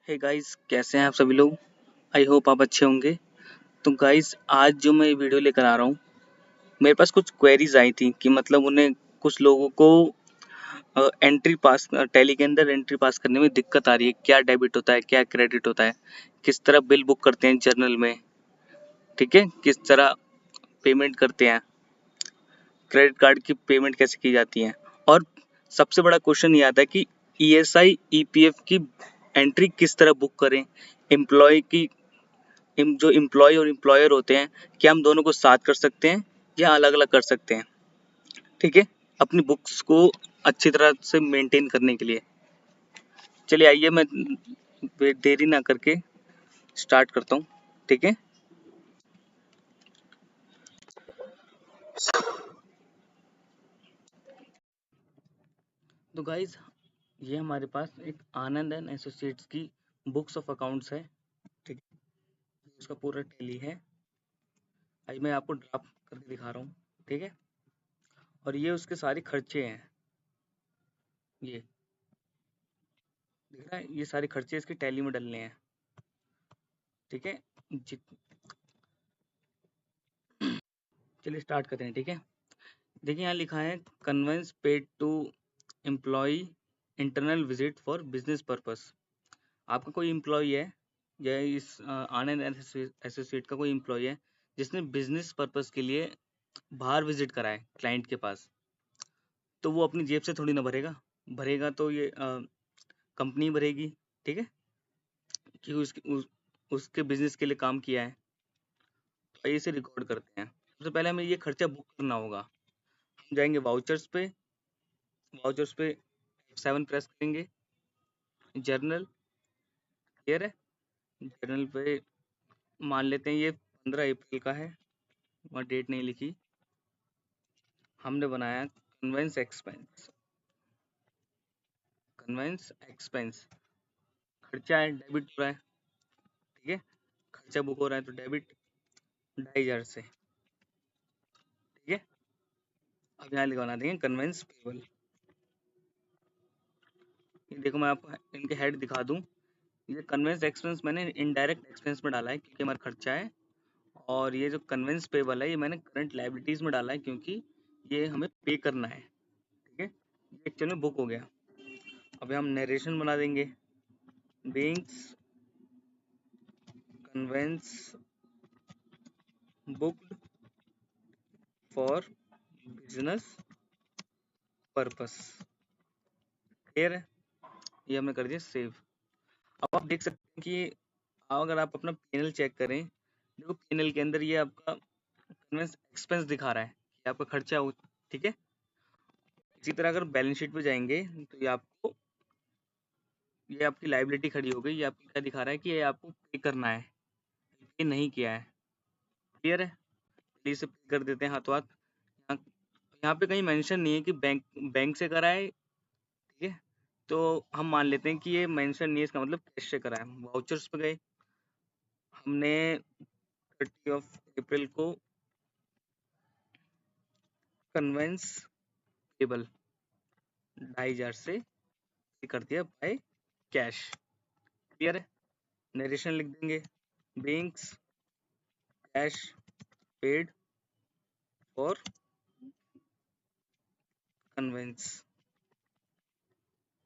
Hey guys, कैसे हैं आप सभी लोग। आई होप आप अच्छे होंगे। तो गाइस, आज जो मैं ये वीडियो लेकर आ रहा हूँ, मेरे पास कुछ क्वेरीज आई थी कि मतलब उन्हें कुछ लोगों को एंट्री पास टैली के अंदर एंट्री पास करने में दिक्कत आ रही है। क्या डेबिट होता है, क्या क्रेडिट होता है, किस तरह बिल बुक करते हैं जर्नल में, ठीक है, किस तरह पेमेंट करते हैं, क्रेडिट कार्ड की पेमेंट कैसे की जाती है। और सबसे बड़ा क्वेश्चन ये आता है कि ईएसआई ईपीएफ की एंट्री किस तरह बुक करें। एम्प्लॉय की जो एम्प्लॉय और एम्प्लॉयर होते हैं, क्या हम दोनों को साथ कर सकते हैं या अलग अलग कर सकते हैं, ठीक है, अपनी बुक्स को अच्छी तरह से मेंटेन करने के लिए। चलिए आइए, मैं देरी ना करके स्टार्ट करता हूँ, ठीक है। तो गाइज, ये हमारे पास एक आनंद एंड एसोसिएट्स की बुक्स ऑफ अकाउंट्स है, ठीक है, उसका पूरा टैली है। आज मैं आपको ड्राफ्ट करके दिखा रहा हूँ, ठीक है। और ये उसके सारे खर्चे हैं, ये दिख रहा है, ये सारे खर्चे इसके टैली में डलने हैं, ठीक है। चलिए स्टार्ट करते हैं, ठीक है। देखिए यहाँ लिखा है conveyance paid to employ internal visit for business purpose. आपका कोई एम्प्लॉय है या इस आनंद एसोसिएट का कोई एम्प्लॉय है जिसने बिजनेस पर्पस के लिए बाहर विजिट करा है क्लाइंट के पास, तो वो अपनी जेब से थोड़ी ना भरेगा। भरेगा तो ये कंपनी भरेगी, ठीक है, कि उसके बिजनेस के लिए काम किया है। तो इसे रिकॉर्ड करते हैं। सबसे पहले हमें ये खर्चा बुक करना होगा। हम जाएंगे वाउचर्स पे, वाउचर्स पे F7 प्रेस करेंगे, जर्नल, क्लियर है। जर्नल पे मान लेते हैं ये 15 अप्रैल का है, वहाँ डेट नहीं लिखी। हमने बनाया कन्वेंस एक्सपेंस, कन्वेंस एक्सपेंस, खर्चा है, डेबिट हो रहा है, ठीक है, खर्चा बुक हो रहा है तो डेबिट 2500 से, ठीक है। अब यहाँ लिखवा देंगे कन्वेंस पेबल। ये देखो, मैं आपको इनके हेड दिखा दूं। ये कन्वेंस एक्सपेंस मैंने इनडायरेक्ट एक्सपेंस में डाला है क्योंकि हमारा खर्चा है, और ये जो कन्वेंस पेबल है ये मैंने करंट लायबिलिटीज में डाला है क्योंकि ये हमें पे करना है, ठीक है। ये एक्चुअल में बुक हो गया। अब हम नरेशन बना देंगे, beings conveyance booked for business purpose, clear है। ये हमने कर दिया सेव। अब आप देख सकते हैं कि अगर आप अपना पैनल चेक करें, देखो पैनल के अंदर ये आपका कन्वेंस एक्सपेंस दिखा रहा है, ये आपका खर्चा हो, ठीक है। इसी तरह अगर बैलेंस शीट पे जाएंगे तो ये आपकी लाइबिलिटी खड़ी हो गई। ये आपको क्या दिखा रहा है कि ये आपको पे करना है, पे नहीं किया है, क्लियर है। प्लीज से पे कर देते हैं हाथों हाथ। यहाँ यहाँ पे कहीं मेंशन नहीं है कि बैंक बैंक से करा है, ठीक है। तो हम मान लेते हैं कि ये मेंशन नहीं है, इसका मतलब कैश से करा है। वाउचर्स पे गए, हमने 30 अप्रैल को कन्वेंस पेबल 2500 से कर दिया बाय कैश, क्लियर है। नरेशन लिख देंगे, beings cash paid for conveyance,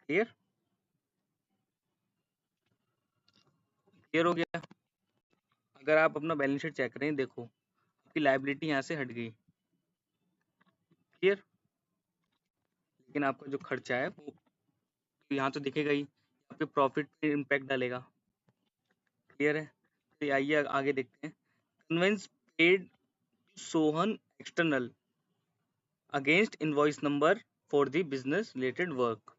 clear, clear हो गया। अगर आप अपना बैलेंस शीट चेक करें, देखो आपकी लायबिलिटी यहाँ से हट गई, क्लियर। लेकिन आपका जो खर्चा है वो यहाँ तो दिखेगा ही, आपके प्रॉफिट पे इम्पैक्ट डालेगा, क्लियर है। तो आइए आगे देखते हैं। Conveyance paid Sohan external against invoice number for the business related work.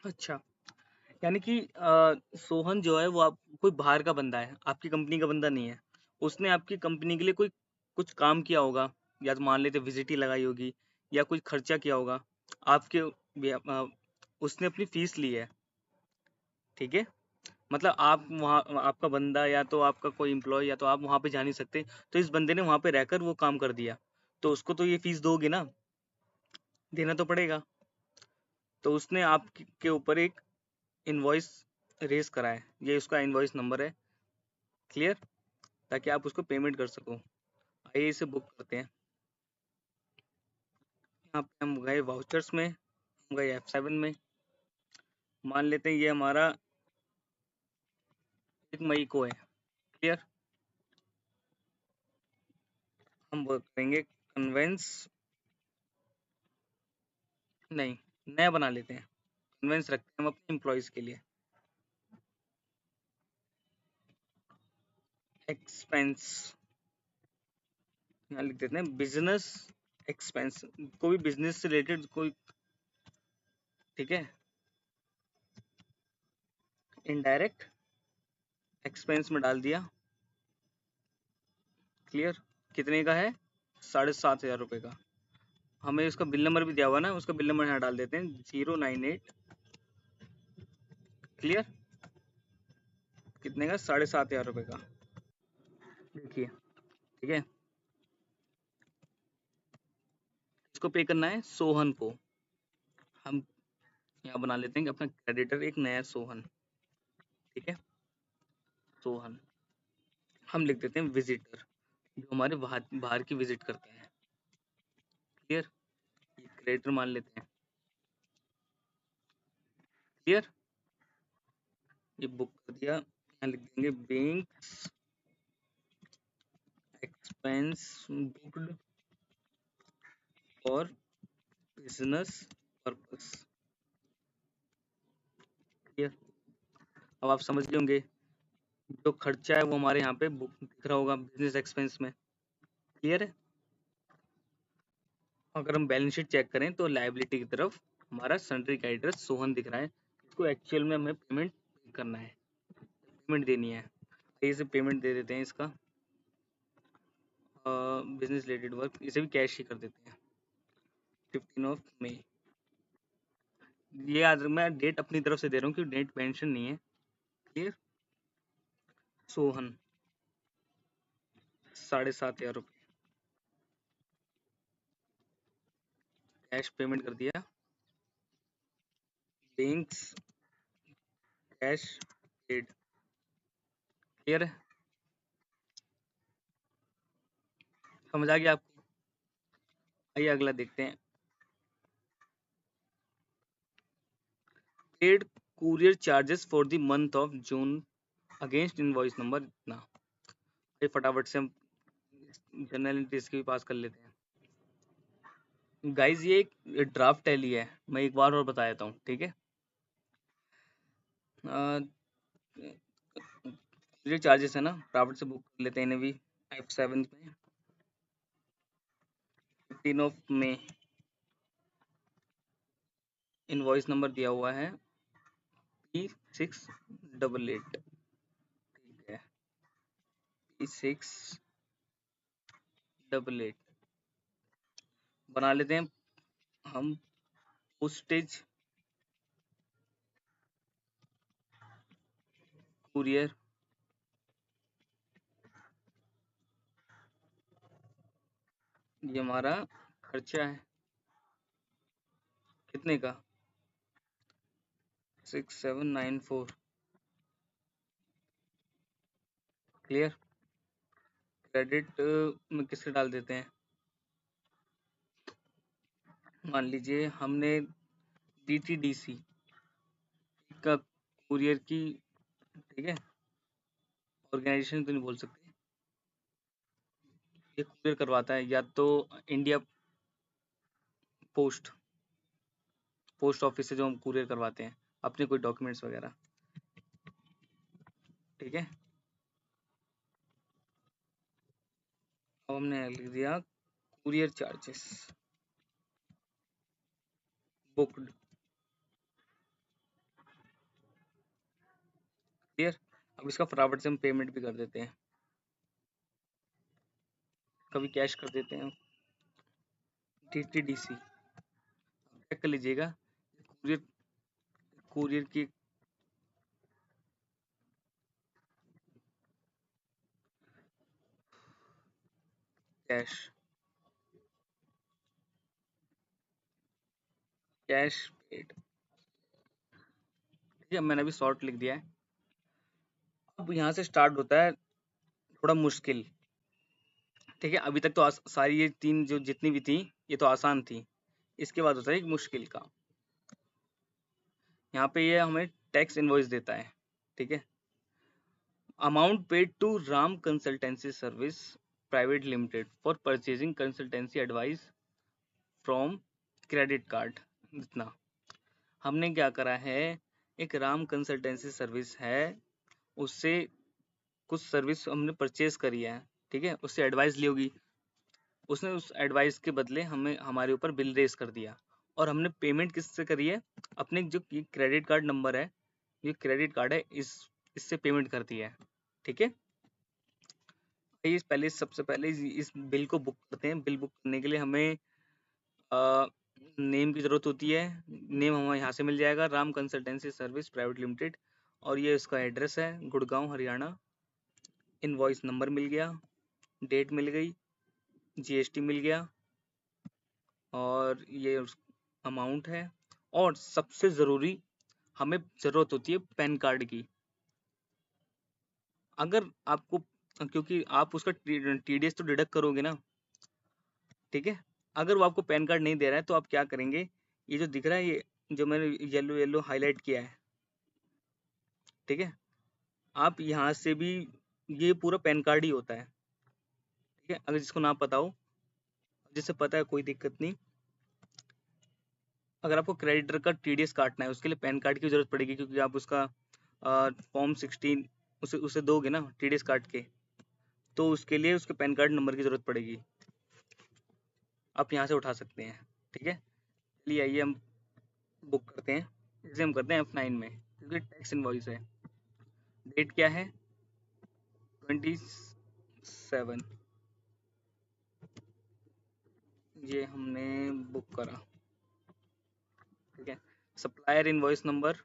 अच्छा, यानी कि सोहन जो है वो आप कोई बाहर का बंदा है, आपकी कंपनी का बंदा नहीं है। उसने आपकी कंपनी के लिए कोई कुछ काम किया होगा, या तो मान लेते विजिट ही लगाई होगी, या कुछ खर्चा किया होगा आपके, उसने अपनी फीस ली है, ठीक है। मतलब आप वहाँ, आपका बंदा या तो आपका कोई एम्प्लॉय, या तो आप वहाँ पे जा नहीं सकते, तो इस बंदे ने वहाँ पे रहकर वो काम कर दिया, तो उसको तो ये फीस दोगे ना, देना तो पड़ेगा। तो उसने आपके ऊपर एक इनवॉइस रेस करा है, ये उसका इनवॉइस नंबर है। क्लियर, ताकि आप उसको पेमेंट कर सको। आइए इसे बुक करते हैं। यहाँ पे हम गए वाउचर्स में, हम गए F7 में। मान लेते हैं ये हमारा 1 मई को है। क्लियर, हम वो करेंगे कन्वेंस, नहीं नया बना लेते हैं, कन्वेंस रखते हैं हम अपने एम्प्लॉयज़ के लिए। एक्सपेंस यहाँ लिख देते हैं, बिजनेस एक्सपेंस, कोई बिजनेस से रिलेटेड कोई, ठीक है। इनडायरेक्ट एक्सपेंस में डाल दिया। क्लियर, कितने का है? 7,500 का। हमें उसका बिल नंबर भी दिया हुआ ना, उसका बिल नंबर यहाँ डाल देते हैं 098। क्लियर, कितने का? 7,500 का। देखिए, ठीक है, इसको पे करना है सोहन को। हम यहाँ बना लेते हैं कि अपना क्रेडिटर एक नया सोहन, ठीक है, सोहन। हम लिख देते हैं विजिटर, जो हमारे बाहर बाहर की विजिट करते हैं। क्लियर, ये क्रेडिटर मान लेते हैं। क्लियर, ये बुक कर दिया। यहाँ लिख देंगे bank expense booked for business purpose. Clear, अब आप समझ गए होंगे जो खर्चा है वो हमारे यहाँ पे बुक दिख रहा होगा बिजनेस एक्सपेंस में। क्लियर है, अगर हम बैलेंस शीट चेक करें तो लायबिलिटी की तरफ हमारा सन्ड्री क्रेडिटर सोहन दिख रहा है। इसको एक्चुअल में हमें पेमेंट करना है, पेमेंट देनी है। तो इसे पेमेंट दे देते हैं इसका, बिजनेस रिलेटेड वर्क, इसे भी कैश ही कर देते हैं 15 मई। ये याद मैं डेट अपनी तरफ से दे रहा हूँ क्योंकि डेट मेंशन नहीं है। क्लियर, सोहन 7,500 कैश पेमेंट कर दिया। Banks cash paid. क्लियर है, समझ आ गया आपको? आइए अगला देखते हैं। Paid courier charges for the month of June against invoice number इतना। ये फटाफट से हम जनरल एंट्रीज के भी पास कर लेते हैं। गाइस ये एक ड्राफ्ट टैली है, मैं एक बार और बता देता हूँ, ठीक है। कुरियर चार्जेस है ना, फटाफट से बुक कर लेते हैं इन्हें भी F7 में। 15 मई, इनवॉइस नंबर दिया हुआ है P688। ठीक है, P688 बना लेते हैं हम। पोस्टेज कुरियर, ये हमारा खर्चा है कितने का? 6794। क्लियर, क्रेडिट में किसके डाल देते हैं? मान लीजिए हमने DTDC का कुरियर की, ठीक है, ऑर्गेनाइजेशन तो नहीं बोल सकते, ये कुरियर करवाता है या तो इंडिया पोस्ट, पोस्ट ऑफिस से जो हम कुरियर करवाते हैं अपने कोई डॉक्यूमेंट्स वगैरह, ठीक है। अब हमने लिख दिया कुरियर चार्जेस बुक्ड। क्लियर, अब इसका फटाफट से हम पेमेंट भी कर देते हैं, कभी कैश कर देते हैं। DTDC चेक कर लीजिएगा, कुरियर, कुरियर की कैश, कैश पेड। ठीक है, मैंने अभी शॉर्ट लिख दिया है। अब यहाँ से स्टार्ट होता है थोड़ा मुश्किल। ठीक है, अभी तक तो सारी ये तीन जो जितनी भी थी ये तो आसान थी। इसके बाद होता है एक मुश्किल का। यहाँ पे ये हमें टैक्स इनवॉइस देता है। ठीक है, amount paid to Ram consultancy service private limited for purchasing consultancy advice from credit card. इतना हमने क्या करा है, एक राम कंसल्टेंसी सर्विस है, उससे कुछ सर्विस हमने परचेज करी है। ठीक है, उससे एडवाइस ली होगी, उसने उस एडवाइस के बदले हमें हमारे ऊपर बिल रेज कर दिया, और हमने पेमेंट किससे करी है, अपने जो क्रेडिट कार्ड नंबर है, ये क्रेडिट कार्ड है, इससे पेमेंट करती है। ठीक है, पहले सबसे पहले इस बिल को बुक करते हैं। बिल बुक करने के लिए हमें नेम की ज़रूरत होती है। नेम हमें यहाँ से मिल जाएगा, Ram consultancy service private limited, और ये इसका एड्रेस है गुड़गांव हरियाणा। इनवॉइस नंबर मिल गया, डेट मिल गई, जीएसटी मिल गया, और ये अमाउंट है। और सबसे ज़रूरी हमें ज़रूरत होती है पैन कार्ड की। अगर आपको, क्योंकि आप उसका टीडीएस तो डिडक्ट करोगे ना। ठीक है, अगर वो आपको पैन कार्ड नहीं दे रहा है तो आप क्या करेंगे, ये जो दिख रहा है, ये जो मैंने येलो येलो हाईलाइट किया है, ठीक है, आप यहाँ से भी, ये पूरा पैन कार्ड ही होता है। ठीक है, अगर जिसको ना पता हो, जिससे पता है कोई दिक्कत नहीं। अगर आपको क्रेडिटर का टीडीएस काटना है उसके लिए पैन कार्ड की जरूरत पड़ेगी, क्योंकि आप उसका फॉर्म 16 उसे दोगे ना टीडीएस काट के, तो उसके लिए उसके पैन कार्ड नंबर की जरूरत पड़ेगी। आप यहाँ से उठा सकते हैं। ठीक है, चलिए आइए हम बुक करते हैं। इसे हम करते हैं F9 में, क्योंकि टैक्स इनवॉइस है। डेट क्या है, 27, ये हमने बुक करा। ठीक है, supplier invoice number,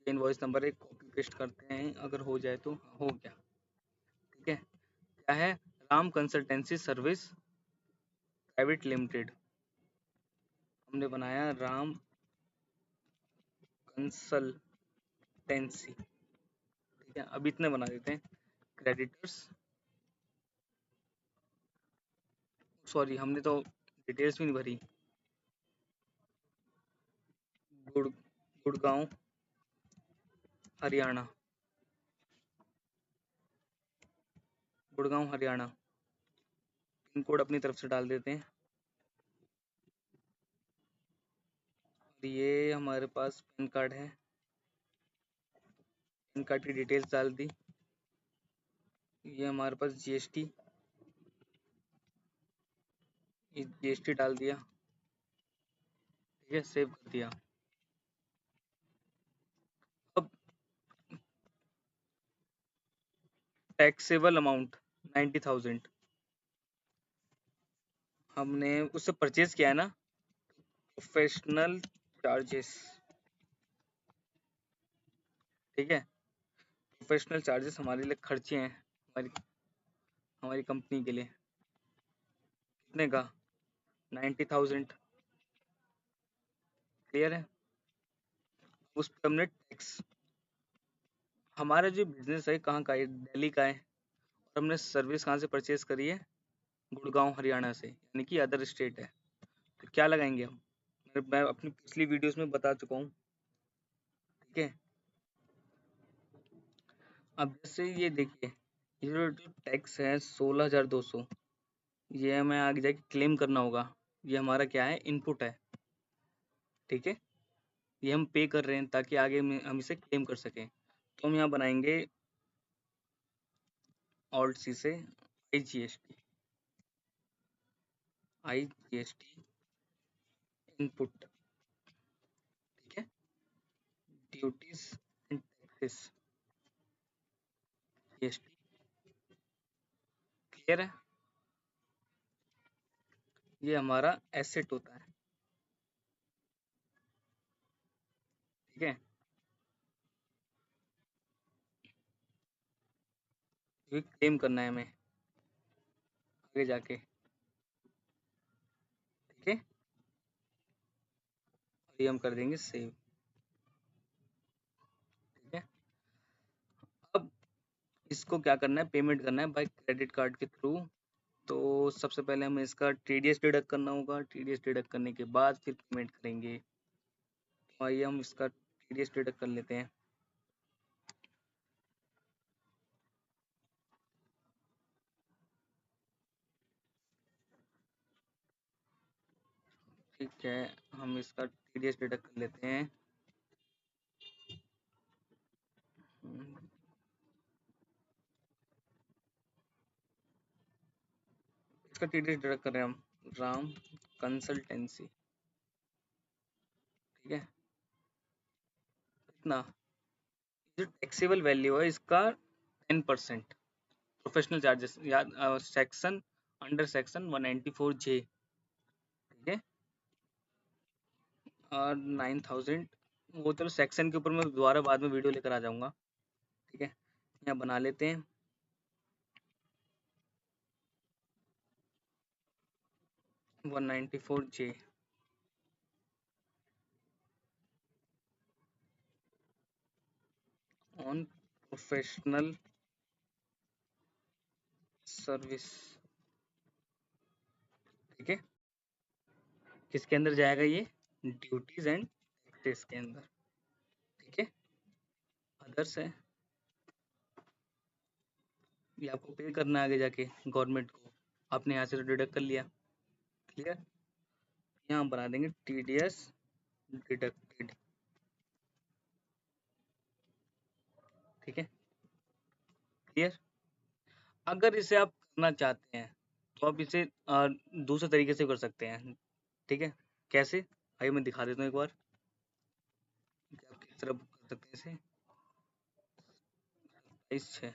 invoice number एक कॉपी पेस्ट करते हैं, अगर हो जाए तो। हो गया। ठीक है, क्या है, Ram consultancy service private limited, हमने बनाया राम कंसल्टेंसी। ठीक है, अब इतने बना देते हैं। क्रेडिटर्स, सॉरी हमने तो डिटेल्स भी नहीं भरी। गुड़ गुड़गांव हरियाणा, गुड़गांव हरियाणा, पिन कोड अपनी तरफ से डाल देते हैं। और ये हमारे पास पैन कार्ड है, पैन कार्ड की डिटेल्स डाल दी। ये हमारे पास जीएसटी, ये जीएसटी डाल दिया। ठीक है, सेव कर दिया। अब टैक्सेबल अमाउंट 90,000 हमने उससे परचेज किया है ना। प्रोफेशनल चार्जेस, ठीक है, प्रोफेशनल चार्जेस हमारे लिए खर्चे हैं, हमारी हमारी कंपनी के लिए। कितने का, 90,000। क्लियर है, उस पर हमने टैक्स, हमारा जो बिजनेस है कहाँ का है, दिल्ली का है, और हमने सर्विस कहाँ से परचेज करी है, गुड़गांव हरियाणा से, यानी कि अदर स्टेट है। तो क्या लगाएंगे हम, मैं अपनी पिछली वीडियोस में बता चुका हूँ। ठीक है, अब जैसे ये देखिए, ये जो टैक्स है 16,200, ये हमें आगे जाके क्लेम करना होगा। ये हमारा क्या है, इनपुट है। ठीक है, ये हम पे कर रहे हैं ताकि आगे में हम इसे क्लेम कर सकें। तो हम यहाँ बनाएंगे ऑल्ट सी से IGST, IGST इनपुट। ठीक है, duties and taxes, GST। Clear है, ये हमारा एसेट होता है। ठीक है, ये क्लेम करना है हमें आगे जाके। ठीक है, और ये हम कर देंगे सेव। इसको क्या करना है, पेमेंट करना है बाय क्रेडिट कार्ड के थ्रू। तो सबसे पहले हमें इसका TDS डिडक्ट करना होगा। TDS डिडक्ट करने के बाद फिर पेमेंट करेंगे। तो आइए हम इसका TDS डिडक्ट कर लेते हैं। ठीक है, हम इसका TDS डिडक्ट कर लेते हैं। इसका TDS डिडक्ट कर रहे हैं हम, राम कंसल्टेंसी। ठीक है, इतना जो टैक्सेबल वैल्यू है इसका 10%। प्रोफेशनल चार्जेस या सेक्शन अंडर सेक्शन 194J। ठीक है, और 9000, वो तो सेक्शन के ऊपर मैं दोबारा बाद में वीडियो लेकर आ जाऊंगा। ठीक है, यहाँ बना लेते हैं। 194J on professional service. ठीक है, किसके अंदर जाएगा ये, ड्यूटीज एंड टैक्सेस के अंदर। ठीक है, अदर्स है, ये आपको पे करना है आगे जाके गवर्नमेंट को, आपने यहाँ से डिडक्ट कर लिया। क्लियर, यहाँ बना देंगे TDS डिडक्टेड। ठीक है, क्लियर। अगर इसे आप करना चाहते हैं तो आप इसे दूसरे तरीके से कर सकते हैं। ठीक है, कैसे, आइए मैं दिखा देता हूँ एक बार कि आप किस तरह बुक कर सकते हैं इसे। इस है,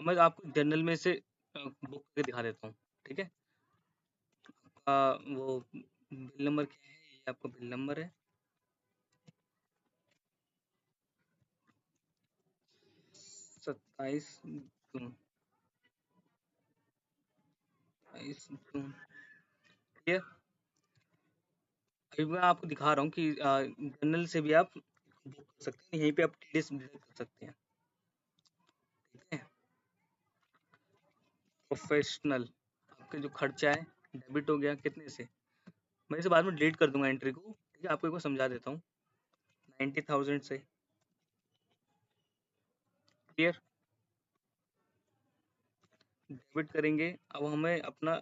मैं आपको जनरल में से बुक करके दिखा देता हूँ। ठीक है, वो बिल नंबर क्या है, ये आपका बिल नंबर है 27 जून। 27 जून। क्लियर, अभी मैं आपको दिखा रहा हूँ कि जनरल से भी आप बुक कर सकते हैं, यहीं पे आप TDS डिडक्ट कर सकते हैं। ठीक है, प्रोफेशनल, आपके जो खर्चा है डेबिट हो गया कितने से, मैं इसे बाद में डिलीट कर दूंगा एंट्री को। ठीक है, आपको एक बार समझा देता हूँ, 90,000 से। क्लियर, डेबिट करेंगे। अब हमें अपना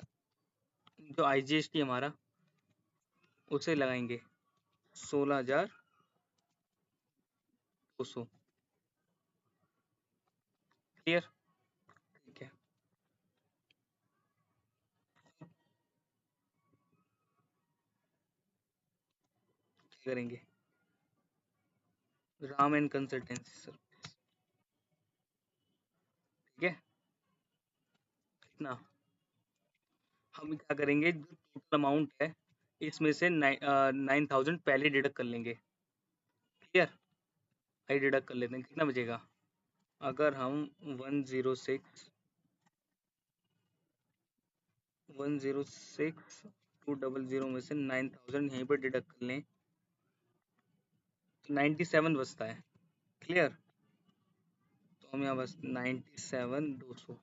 जो IGST हमारा उसे लगाएंगे 16,200। क्लियर, ठीक है, क्या करेंगे, राम एंड कंसल्टेंसी सर। ठीक है, कितना, हम क्या करेंगे, जो टोटल अमाउंट है इसमें से 9,000 पहले डिडक्ट कर लेंगे। क्लियर, आई डिडक्ट कर लेते हैं, कितना बचेगा। अगर हम 106,200 में से 9,000 यहीं पर डिडक्ट कर लें तो 97 बचता है। क्लियर, तो हम यहाँ बस 97,200।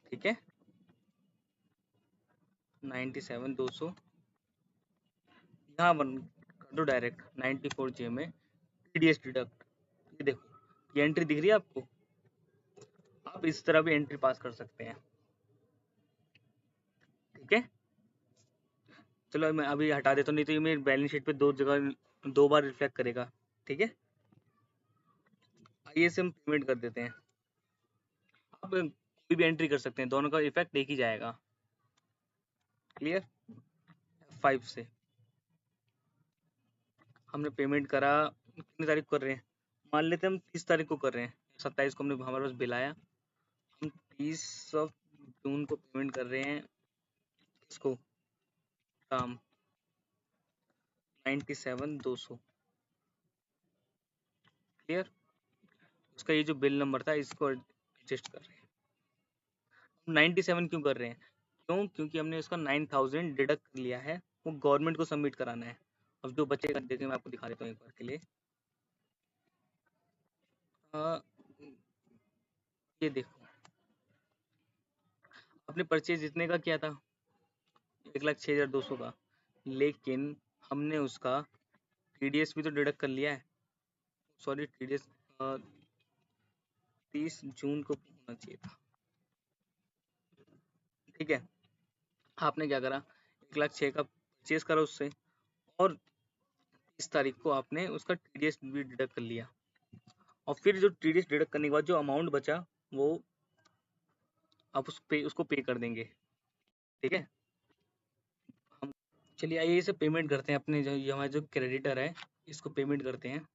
ठीक है, 97,200 यहाँ बन कर दो डायरेक्ट 94J में TDS डिडक्ट। ये देखो, ये एंट्री दिख रही है आपको, आप इस तरह भी एंट्री पास कर सकते हैं। ठीक है, चलो मैं अभी हटा देता हूँ, नहीं तो ये मेरी बैलेंस शीट पे दो जगह दो बार रिफ्लेक्ट करेगा। ठीक है, आइए से हम पेमेंट कर देते हैं। आप कोई भी एंट्री कर सकते हैं, दोनों का इफेक्ट एक ही जाएगा। क्लियर, 5 से हमने पेमेंट करा, कितनी तारीख को कर रहे हैं, मान लेते हैं हम 30 तारीख को कर रहे हैं, 27 को हमने हमारे पास बिल आया, हम 30 जून को पेमेंट कर रहे हैं। इसको काम 97,200। क्लियर, उसका ये जो बिल नंबर था इसको एडजस्ट कर रहे हैं। 97 क्यों कर रहे हैं, क्योंकि हमने उसका 9,000 डिडक्ट कर लिया है, वो गवर्नमेंट को सबमिट कराना है। अब जो बचेगा देखिए, मैं आपको दिखा देता हूँ एक बार के लिए। ये देखो, आपने परचेज जितने का किया था 1,06,200 का, लेकिन हमने उसका टीडीएस भी तो डिडक्ट कर लिया है। सॉरी, टीडीएस 30 जून को होना चाहिए था। ठीक है, आपने क्या करा, 1,06,000 का परचेज करा उससे, और 30 तारीख को आपने उसका टीडीएस भी डिडक्ट कर लिया, और फिर जो टीडीएस डिडक्ट करने के बाद जो अमाउंट बचा वो आप उसको पे कर देंगे। ठीक है, हम चलिए आइए इसे पेमेंट करते हैं, अपने जो ये हमारा जो क्रेडिटर है इसको पेमेंट करते हैं।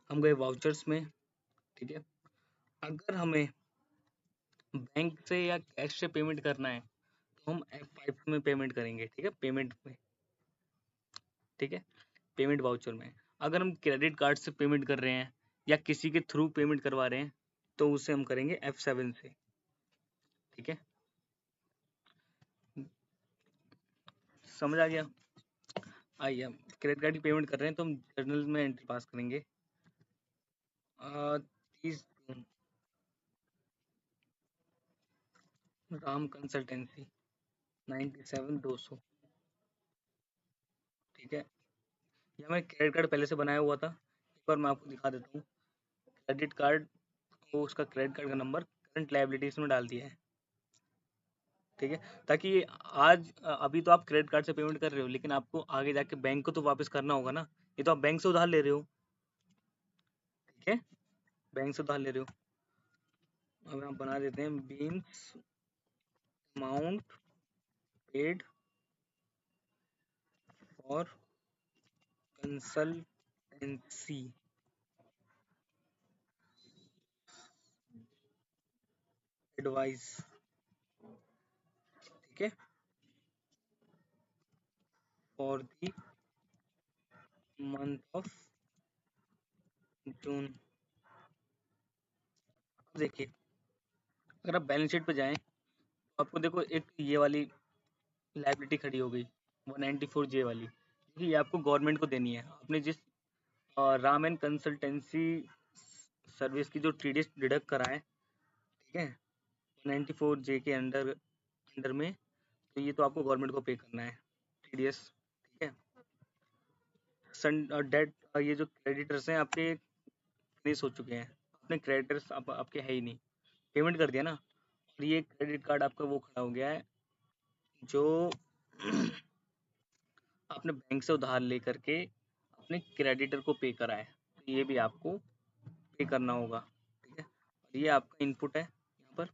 हम गए वाउचर्स में। ठीक है, अगर हमें बैंक से या कैश से पेमेंट करना है तो हम F5 में पेमेंट करेंगे। ठीक है, पेमेंट में। ठीक है, पेमेंट वाउचर में। अगर हम क्रेडिट कार्ड से पेमेंट कर रहे हैं या किसी के थ्रू पेमेंट करवा रहे हैं तो उसे हम करेंगे F7 से। ठीक है, समझ आ गया। आइए, हम क्रेडिट कार्ड की पेमेंट कर रहे हैं तो हम जर्नल में एंट्री पास करेंगे 30 जून, राम कंसल्टेंसी 97,200। ठीक है, ये हमारे क्रेडिट कार्ड पहले से बनाया हुआ था, एक बार मैं आपको दिखा देता हूँ। क्रेडिट कार्ड को उसका क्रेडिट कार्ड का नंबर करंट लायबिलिटीज में डाल दिया है। ठीक है, ताकि आज अभी तो आप क्रेडिट कार्ड से पेमेंट कर रहे हो, लेकिन आपको आगे जाके बैंक को तो वापस करना होगा ना। ये तो आप बैंक से उधार ले रहे हो। ठीक है, बैंक से उधार ले रहे हो। अब हम बना देते हैं beans amount paid for consultancy advice. ठीक है, for the month of June. देखिए, अगर आप बैलेंस शीट पे जाएं तो आपको देखो एक ये वाली लायबिलिटी खड़ी हो गई 194J वाली, ये आपको गवर्नमेंट को देनी है। आपने जिस राम एंड कंसल्टेंसी सर्विस की जो टीडीएस डिडक्ट करा है, ठीक है, 194J के अंडर अंडर में, तो ये तो आपको गवर्नमेंट को पे करना है टीडीएस। ठीक है, सन डेट ये जो क्रेडिटर्स हैं आपके फिनिश हो चुके हैं, अपने क्रेडिटर्स आपके है ही नहीं, पेमेंट कर दिया ना। और ये क्रेडिट कार्ड आपका वो खड़ा हो गया है जो आपने बैंक से उधार लेकर के अपने क्रेडिटर को पे करा है, तो ये भी आपको पे करना होगा। ठीक है, और ये आपका इनपुट है यहाँ पर।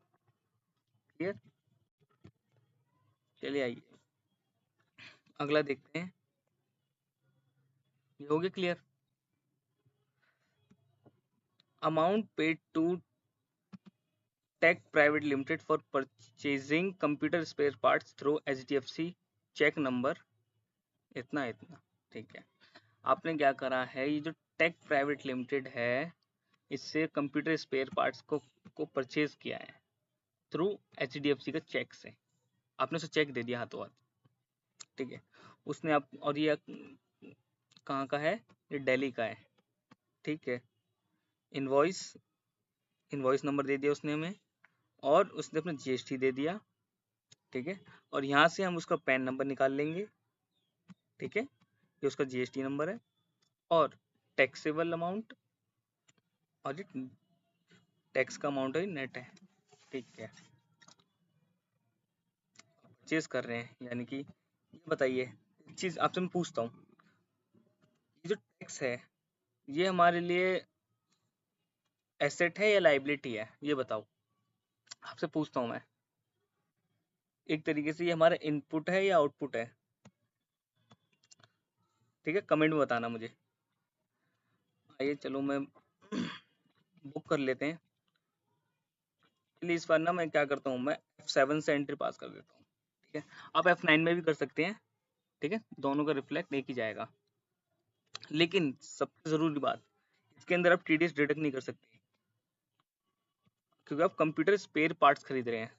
क्लियर, चलिए आइए अगला देखते हैं। ये हो गया clear. Amount paid to tech private limited for purchasing computer spare parts through HDFC, cheque number इतना इतना। ठीक है, आपने क्या करा है, ये जो टेक प्राइवेट लिमिटेड है इससे कंप्यूटर स्पेयर पार्ट्स को परचेज किया है थ्रू HDFC का चेक से। आपने उसे चेक दे दिया हाथों हाथ। ठीक है, उसने आप, और ये कहाँ का है, ये दिल्ली का है। ठीक है, इनवॉइस इनवॉइस नंबर दे दिया उसने हमें, और उसने अपना GST दे दिया। ठीक है, और यहाँ से हम उसका पैन नंबर निकाल लेंगे। ठीक है, ये उसका GST नंबर है, और टैक्सेबल अमाउंट, और ये टैक्स का अमाउंट है, नेट है। ठीक है, परचेज कर रहे हैं, यानी कि ये बताइए, एक चीज आपसे मैं पूछता हूँ, ये जो टैक्स है ये हमारे लिए एसेट है या लाइबिलिटी है, ये बताओ। आपसे पूछता हूँ मैं, एक तरीके से ये हमारा इनपुट है या आउटपुट है। ठीक है, कमेंट में बताना मुझे। आइए चलो मैं बुक कर लेते हैं। चलिए इस बार ना मैं क्या करता हूँ, मैं F7 से एंट्री पास कर देता हूँ। ठीक है, आप F9 में भी कर सकते हैं। ठीक है, दोनों का रिफ्लेक्ट एक ही जाएगा, लेकिन सबसे जरूरी बात, इसके अंदर आप TDS डिडक्ट नहीं कर सकते, क्योंकि आप कंप्यूटर स्पेयर पार्ट्स खरीद रहे हैं।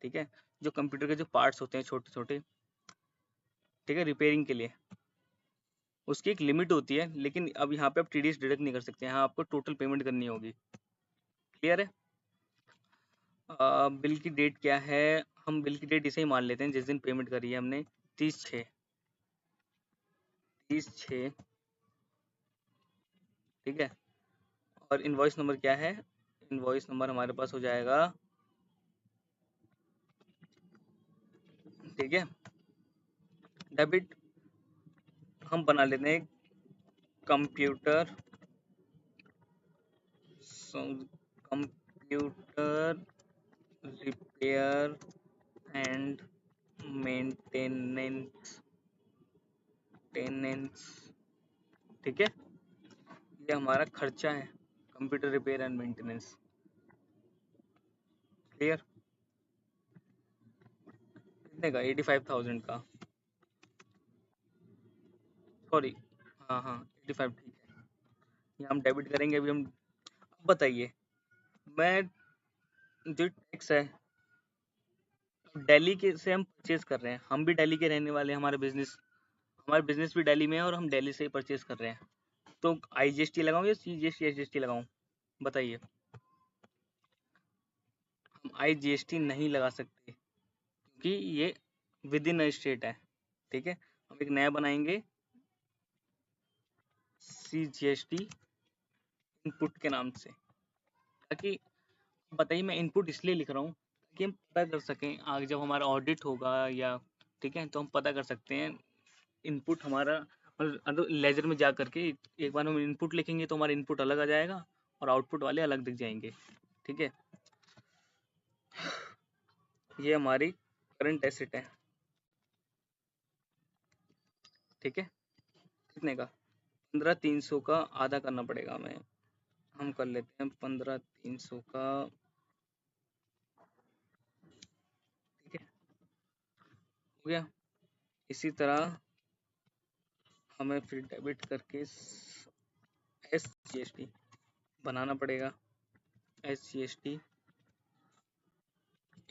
ठीक है, जो कंप्यूटर के जो पार्ट्स होते हैं छोटे छोटे, ठीक है, रिपेयरिंग के लिए, उसकी एक लिमिट होती है, लेकिन अब यहाँ पे आप टीडीएस डिडक्ट नहीं कर सकते, यहाँ आपको टोटल पेमेंट करनी होगी। क्लियर है? बिल की डेट क्या है? हम बिल की डेट इसे ही मान लेते हैं जिस दिन पेमेंट करी है हमने, 30/6। 30/6, ठीक है। और इनवॉइस नंबर क्या है? इनवॉइस नंबर हमारे पास हो जाएगा, ठीक है। डेबिट हम बना लेते हैं computer, computer repair and maintenance, ठीक है। ये हमारा खर्चा है, computer repair and maintenance. Clear? कितने का? 85,000 का, सॉरी, हाँ हाँ 85, ठीक है। ये हम डेबिट करेंगे अभी हम। अब बताइए, मैं जो टैक्स है दिल्ली के से हम परचेज कर रहे हैं, हम भी दिल्ली के रहने वाले हैं, हमारा बिजनेस भी दिल्ली में है और हम दिल्ली से ही परचेज कर रहे हैं, तो IGST लगाऊं या CGST SGST लगाऊं? बताइए। हम IGST नहीं लगा सकते क्योंकि ये विद इन स्टेट है, ठीक है। हम एक नया बनाएंगे CGST इनपुट के नाम से, ताकि, बताइए, मैं इनपुट इसलिए लिख रहा हूँ ताकि हम पता कर सकें आगे जब हमारा ऑडिट होगा या, ठीक है, तो हम पता कर सकते हैं इनपुट हमारा, मतलब लेजर में जा करके एक बार हम इनपुट लिखेंगे तो हमारा इनपुट अलग आ जाएगा और आउटपुट वाले अलग दिख जाएंगे, ठीक है। ये हमारी करंट एसेट है, ठीक है। कितने का? 15,300 का आधा करना पड़ेगा हमें, हम कर लेते हैं 15,300 का, ठीक है, हो गया। इसी तरह हमें फिर डेबिट करके SGST बनाना पड़ेगा, SGST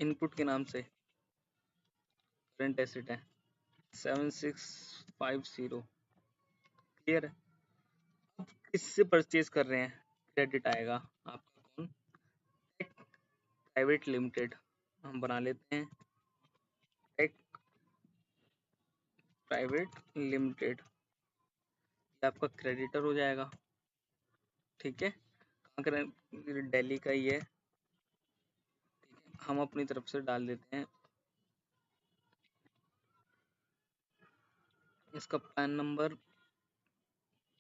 इनपुट के नाम से करंट एसेट है 7650। क्लियर है? अब किससे परचेज कर रहे हैं? क्रेडिट आएगा आपका, कौन? टेक प्राइवेट लिमिटेड, हम बना लेते हैं टेक प्राइवेट लिमिटेड, ये आपका क्रेडिटर हो जाएगा, ठीक है। कहाँ का? दिल्ली का ही है, हम अपनी तरफ से डाल देते हैं इसका पैन नंबर,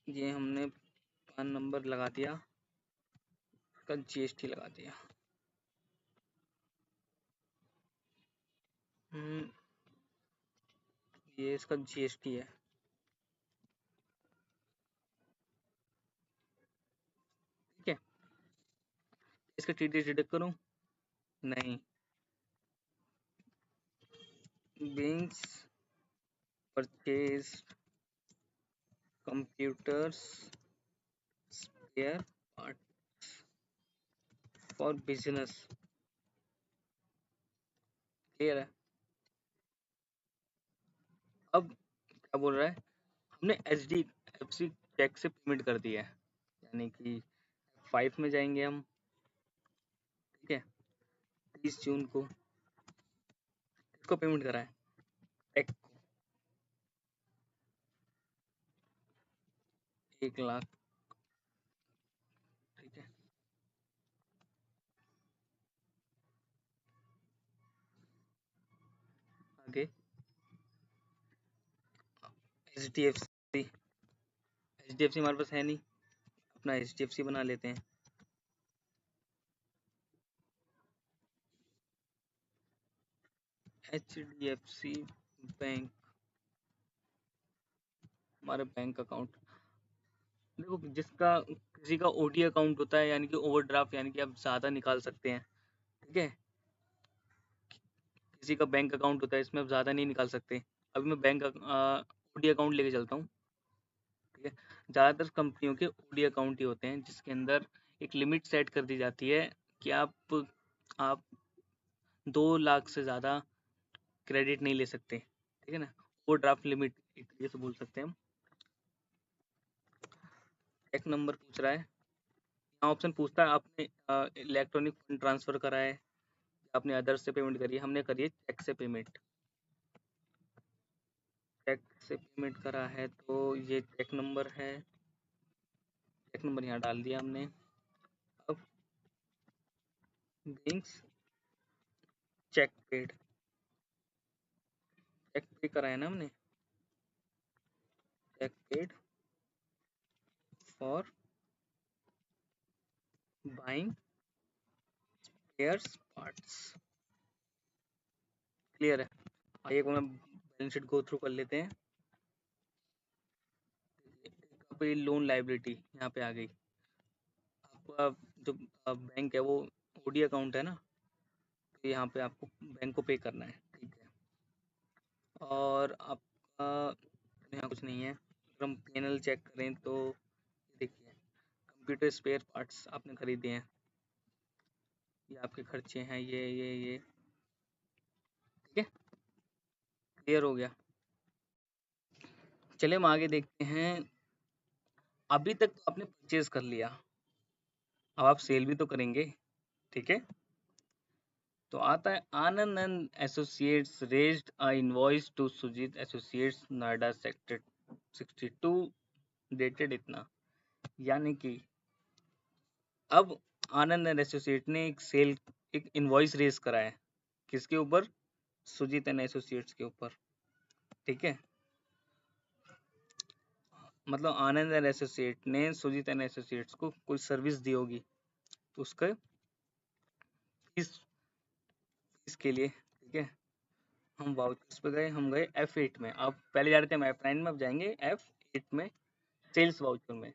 ये हमने पैन नंबर लगा दिया, इसका GST लगा दिया। ये इसका GST है, ठीक है। इसका TDS डिडक्ट करूँ? नहीं, beings purchase computers spare part for business. Clear है? अब क्या बोल रहा है? हमने HDFC चेक से पेमेंट कर दिया है, यानी कि 5 में जाएंगे हम, ठीक है। 30 जून को इसको पेमेंट करा है, चेक को 1 लाख, ठीक है। आगे HDFC हमारे पास है नहीं, अपना HDFC बना लेते हैं। HDFC बैंक, हमारा बैंक अकाउंट, देखो जिसका किसी का OD अकाउंट होता है, यानी कि ओवरड्राफ्ट, यानी कि आप ज़्यादा निकाल सकते हैं, ठीक है। किसी का बैंक अकाउंट होता है, इसमें आप ज़्यादा नहीं निकाल सकते। अभी मैं बैंक OD अकाउंट लेके चलता हूँ, ठीक है। ज़्यादातर कंपनियों के OD अकाउंट ही होते हैं जिसके अंदर एक लिमिट सेट कर दी जाती है कि आप 2 लाख से ज़्यादा क्रेडिट नहीं ले सकते, ठीक है ना। ओवरड्राफ्ट लिमिट एक तरीके से बोल सकते हैं हम, चेक नंबर पूछ रहा है, यहाँ ऑप्शन पूछता है आपने इलेक्ट्रॉनिक फंड ट्रांसफर करा है, आपने अदर से पेमेंट करी है, हमने करी है चेक से पेमेंट। चेक से पेमेंट करा है तो ये चेक नंबर है, चेक नंबर यहाँ डाल दिया हमने। अब बिलिंग्स चेक पेड, चेक पे करा है ना हमने, cheque paid for buying spares parts. Clear है? आइए को मैं बैलेंस शीट गो थ्रू कर लेते हैं। यहाँ पे लोन लाइबिलिटी यहाँ पे आ गई, आपका जो बैंक है वो ओडी अकाउंट है ना, तो यहाँ पे आपको बैंक को पे करना है, ठीक है। और आपका यहाँ कुछ नहीं है। अगर हम P&L चेक करें तो देखिए कंप्यूटर स्पेयर पार्ट्स आपने खरीदे हैं, ये आपके खर्चे हैं, ये ठीक है, क्लियर हो गया। चलिए हम आगे देखते हैं। अभी तक तो आपने परचेज कर लिया, अब आप सेल भी तो करेंगे, ठीक है। तो आता है Anand and Associates raised a invoice to Sujeet Associates Noida sector 62 dated इतना, यानी कि अब आनंद एंड एसोसिएट ने एक इनवॉइस रेज करा है, किसके ऊपर? सुजीत एंड एसोसिएट्स के ऊपर, ठीक है। मतलब आनंद एंड एसोसिएट ने सुजीत एंड एसोसिएट्स को कोई सर्विस दी होगी, तो उसका फीस इसके लिए, ठीक है। हम वाउचर्स पे गए, हम गए F8 में, अब पहले जा रहे थे हम F9 में, अब जाएंगे F8 में, सेल्स वाउचर में।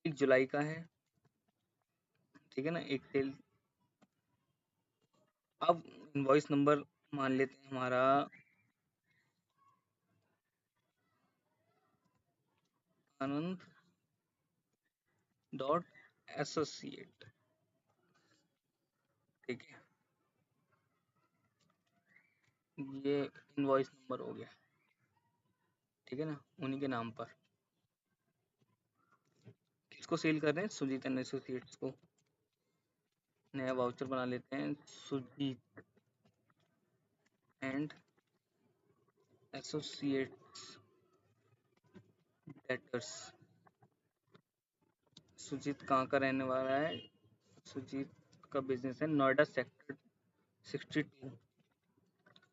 1 जुलाई का है, ठीक है ना, एक सेल। अब इनवॉइस नंबर मान लेते हैं हमारा आनंद डॉट एसोसिएट, ठीक है, ये इनवॉइस नंबर हो गया, ठीक है ना, उन्हीं के नाम पर। किसको सेल कर रहे हैं? सुजीत एंड एसोसिएट्स को। नया वाउचर बना लेते हैं, Sujeet and associates debtors. Sujeet कहाँ का रहने वाला है? सुजीत का बिजनेस है नोएडा सेक्टर 62,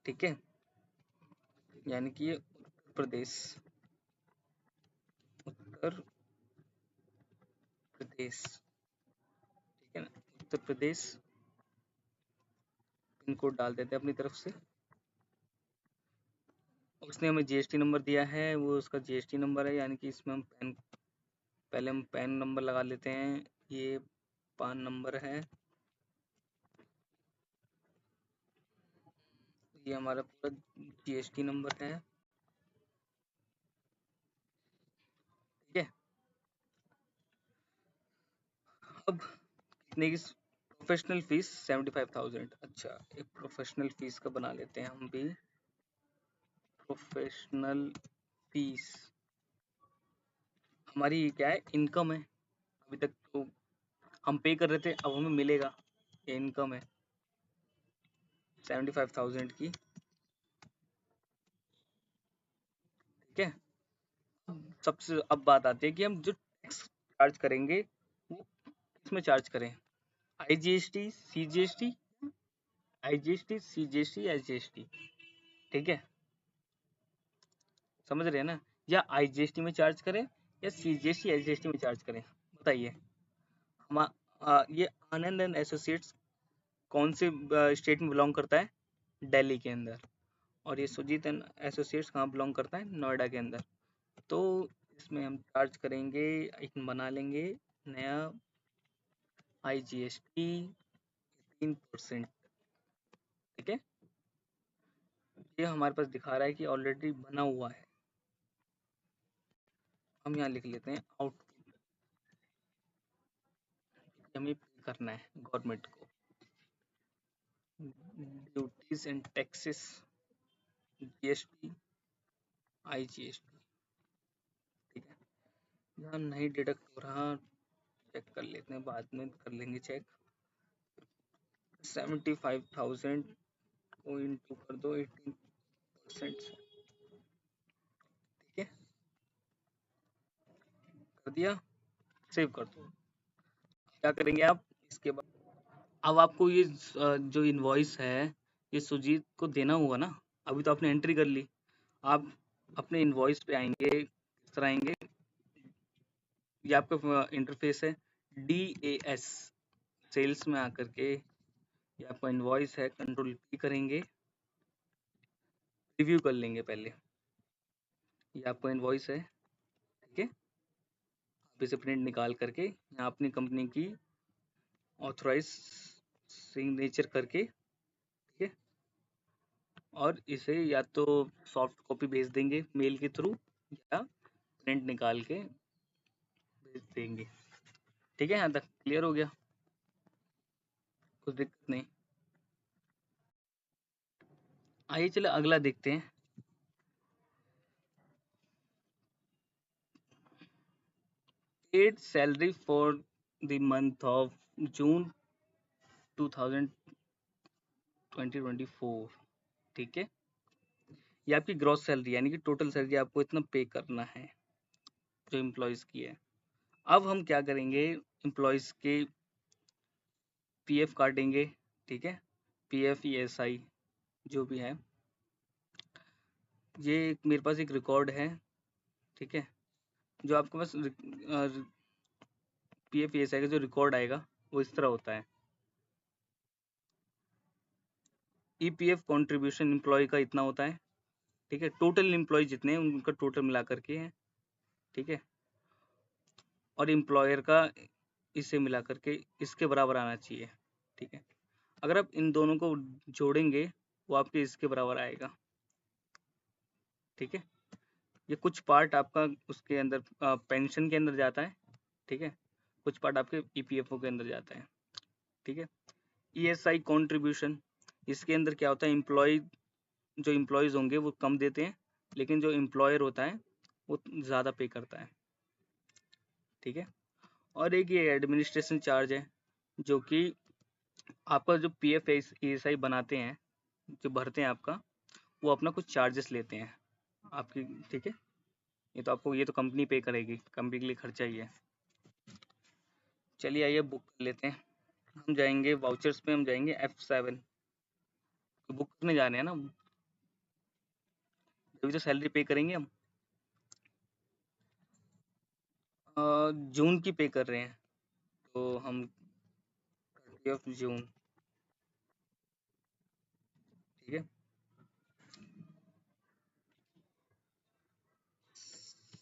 ठीक है, यानी कि ये उत्तर प्रदेश, उत्तर प्रदेश, ठीक है ना, उत्तर प्रदेश। पिन कोड डाल देते हैं अपनी तरफ से। उसने हमें जीएसटी नंबर दिया है, वो उसका जीएसटी नंबर है, यानी कि इसमें हम पहले हम पैन नंबर लगा लेते हैं, ये पान नंबर है, ये हमारा पूरा जीएसटी नंबर है, ठीक है। अब कितने की प्रोफेशनल फीस? 75,000। अच्छा, एक प्रोफेशनल फीस का बना लेते हैं हम भी, प्रोफेशनल फीस हमारी क्या है? इनकम है, अभी तक तो हम पे कर रहे थे, अब हमें मिलेगा, ये इनकम है 75,000 की, ठीक है। सबसे अब बात आती है कि हम जो टैक्स चार्ज करेंगे वो किसमें चार्ज करें? IGST, CGST, IGST, CGST, SGST, ठीक है, समझ रहे हैं ना? या आईजीएसटी में चार्ज करें या सीजीएसटी एसजीएसटी में चार्ज करें, बताइए। हम ये आनंद एंड एसोसिएट्स कौन से स्टेट में बिलोंग करता है? दिल्ली के अंदर। और ये सुजीत एंड एसोसिएट्स कहाँ बिलोंग करता है? नोएडा के अंदर। तो इसमें हम चार्ज करेंगे, एक बना लेंगे नया आईजीएसटी 3%, ठीक है। ये हमारे पास दिखा रहा है कि ऑलरेडी बना हुआ है, हम यहाँ लिख लेते हैं आउटपुट, हमें पे करना है गवर्नमेंट को, duties and taxes, GST, IGST, ठीक है। यहाँ नहीं डिडक्ट हो रहा, चेक कर लेते हैं, बाद में कर लेंगे चेक। 75,000 को इंटू कर दो 18% से, ठीक है, कर दिया, सेव कर दो। क्या करेंगे आप इसके बाद, अब आपको ये जो इनवॉइस है ये सुजीत को देना होगा ना, अभी तो आपने एंट्री कर ली। आप अपने इनवॉइस पे आएंगे, किस तरह आएंगे, ये आपका इंटरफेस है DAS, सेल्स में आकर के ये आपका इनवॉइस है, कंट्रोल P करेंगे, रिव्यू कर लेंगे पहले। ये आपका इनवॉइस है, ठीक है, आप इसे प्रिंट निकाल करके यहाँ अपनी कंपनी की ऑथराइज सिग्नेचर करके, ठीक है, और इसे या तो सॉफ्ट कॉपी भेज देंगे मेल के थ्रू या प्रिंट निकाल के भेज देंगे। ठीक है, यहाँ तक क्लियर हो गया, कुछ दिक्कत नहीं। आइए चलो अगला देखते हैं। Paid salary for the month of June 2024, ठीक है, ये आपकी ग्रॉस सैलरी यानी कि टोटल सैलरी आपको इतना पे करना है जो एम्प्लॉयज की है। अब हम क्या करेंगे, एम्प्लॉयज के पीएफ काटेंगे, ठीक है, पीएफ ईएसआई जो भी है, ये मेरे पास एक रिकॉर्ड है, ठीक है, जो आपके पास पीएफ ईएसआई का जो रिकॉर्ड आएगा वो इस तरह होता है। ईपीएफ कंट्रीब्यूशन एम्प्लॉय का इतना होता है, ठीक है, टोटल एम्प्लॉय जितने हैं उनका टोटल मिला करके है, ठीक है, और एम्प्लॉयर का इसे मिला करके इसके बराबर आना चाहिए, ठीक है। अगर आप इन दोनों को जोड़ेंगे वो आपके इसके बराबर आएगा, ठीक है। ये कुछ पार्ट आपका उसके अंदर पेंशन के अंदर जाता है, ठीक है, कुछ पार्ट आपके ईपीएफओ के अंदर जाता है, ठीक है। ईएसआई कंट्रीब्यूशन, इसके अंदर क्या होता है, एम्प्लॉय जो एम्प्लॉयज होंगे वो कम देते हैं, लेकिन जो एम्प्लॉयर होता है वो ज़्यादा पे करता है, ठीक है। और एक ये एडमिनिस्ट्रेशन चार्ज है, जो कि आपका जो पीएफ ईएसआई बनाते हैं, जो भरते हैं आपका, वो अपना कुछ चार्जेस लेते हैं आपकी, ठीक है। ये तो आपको, ये तो कंपनी पे करेगी, कंपनी के लिए खर्चा ही है। चलिए आइए बुक कर लेते हैं, हम जाएंगे वाउचर्स पे, हम जाएंगे F7, बुक करने जा रहे हैं ना, जब तो सैलरी पे करेंगे हम, जून की पे कर रहे हैं, तो हम 30 जून, ठीक है,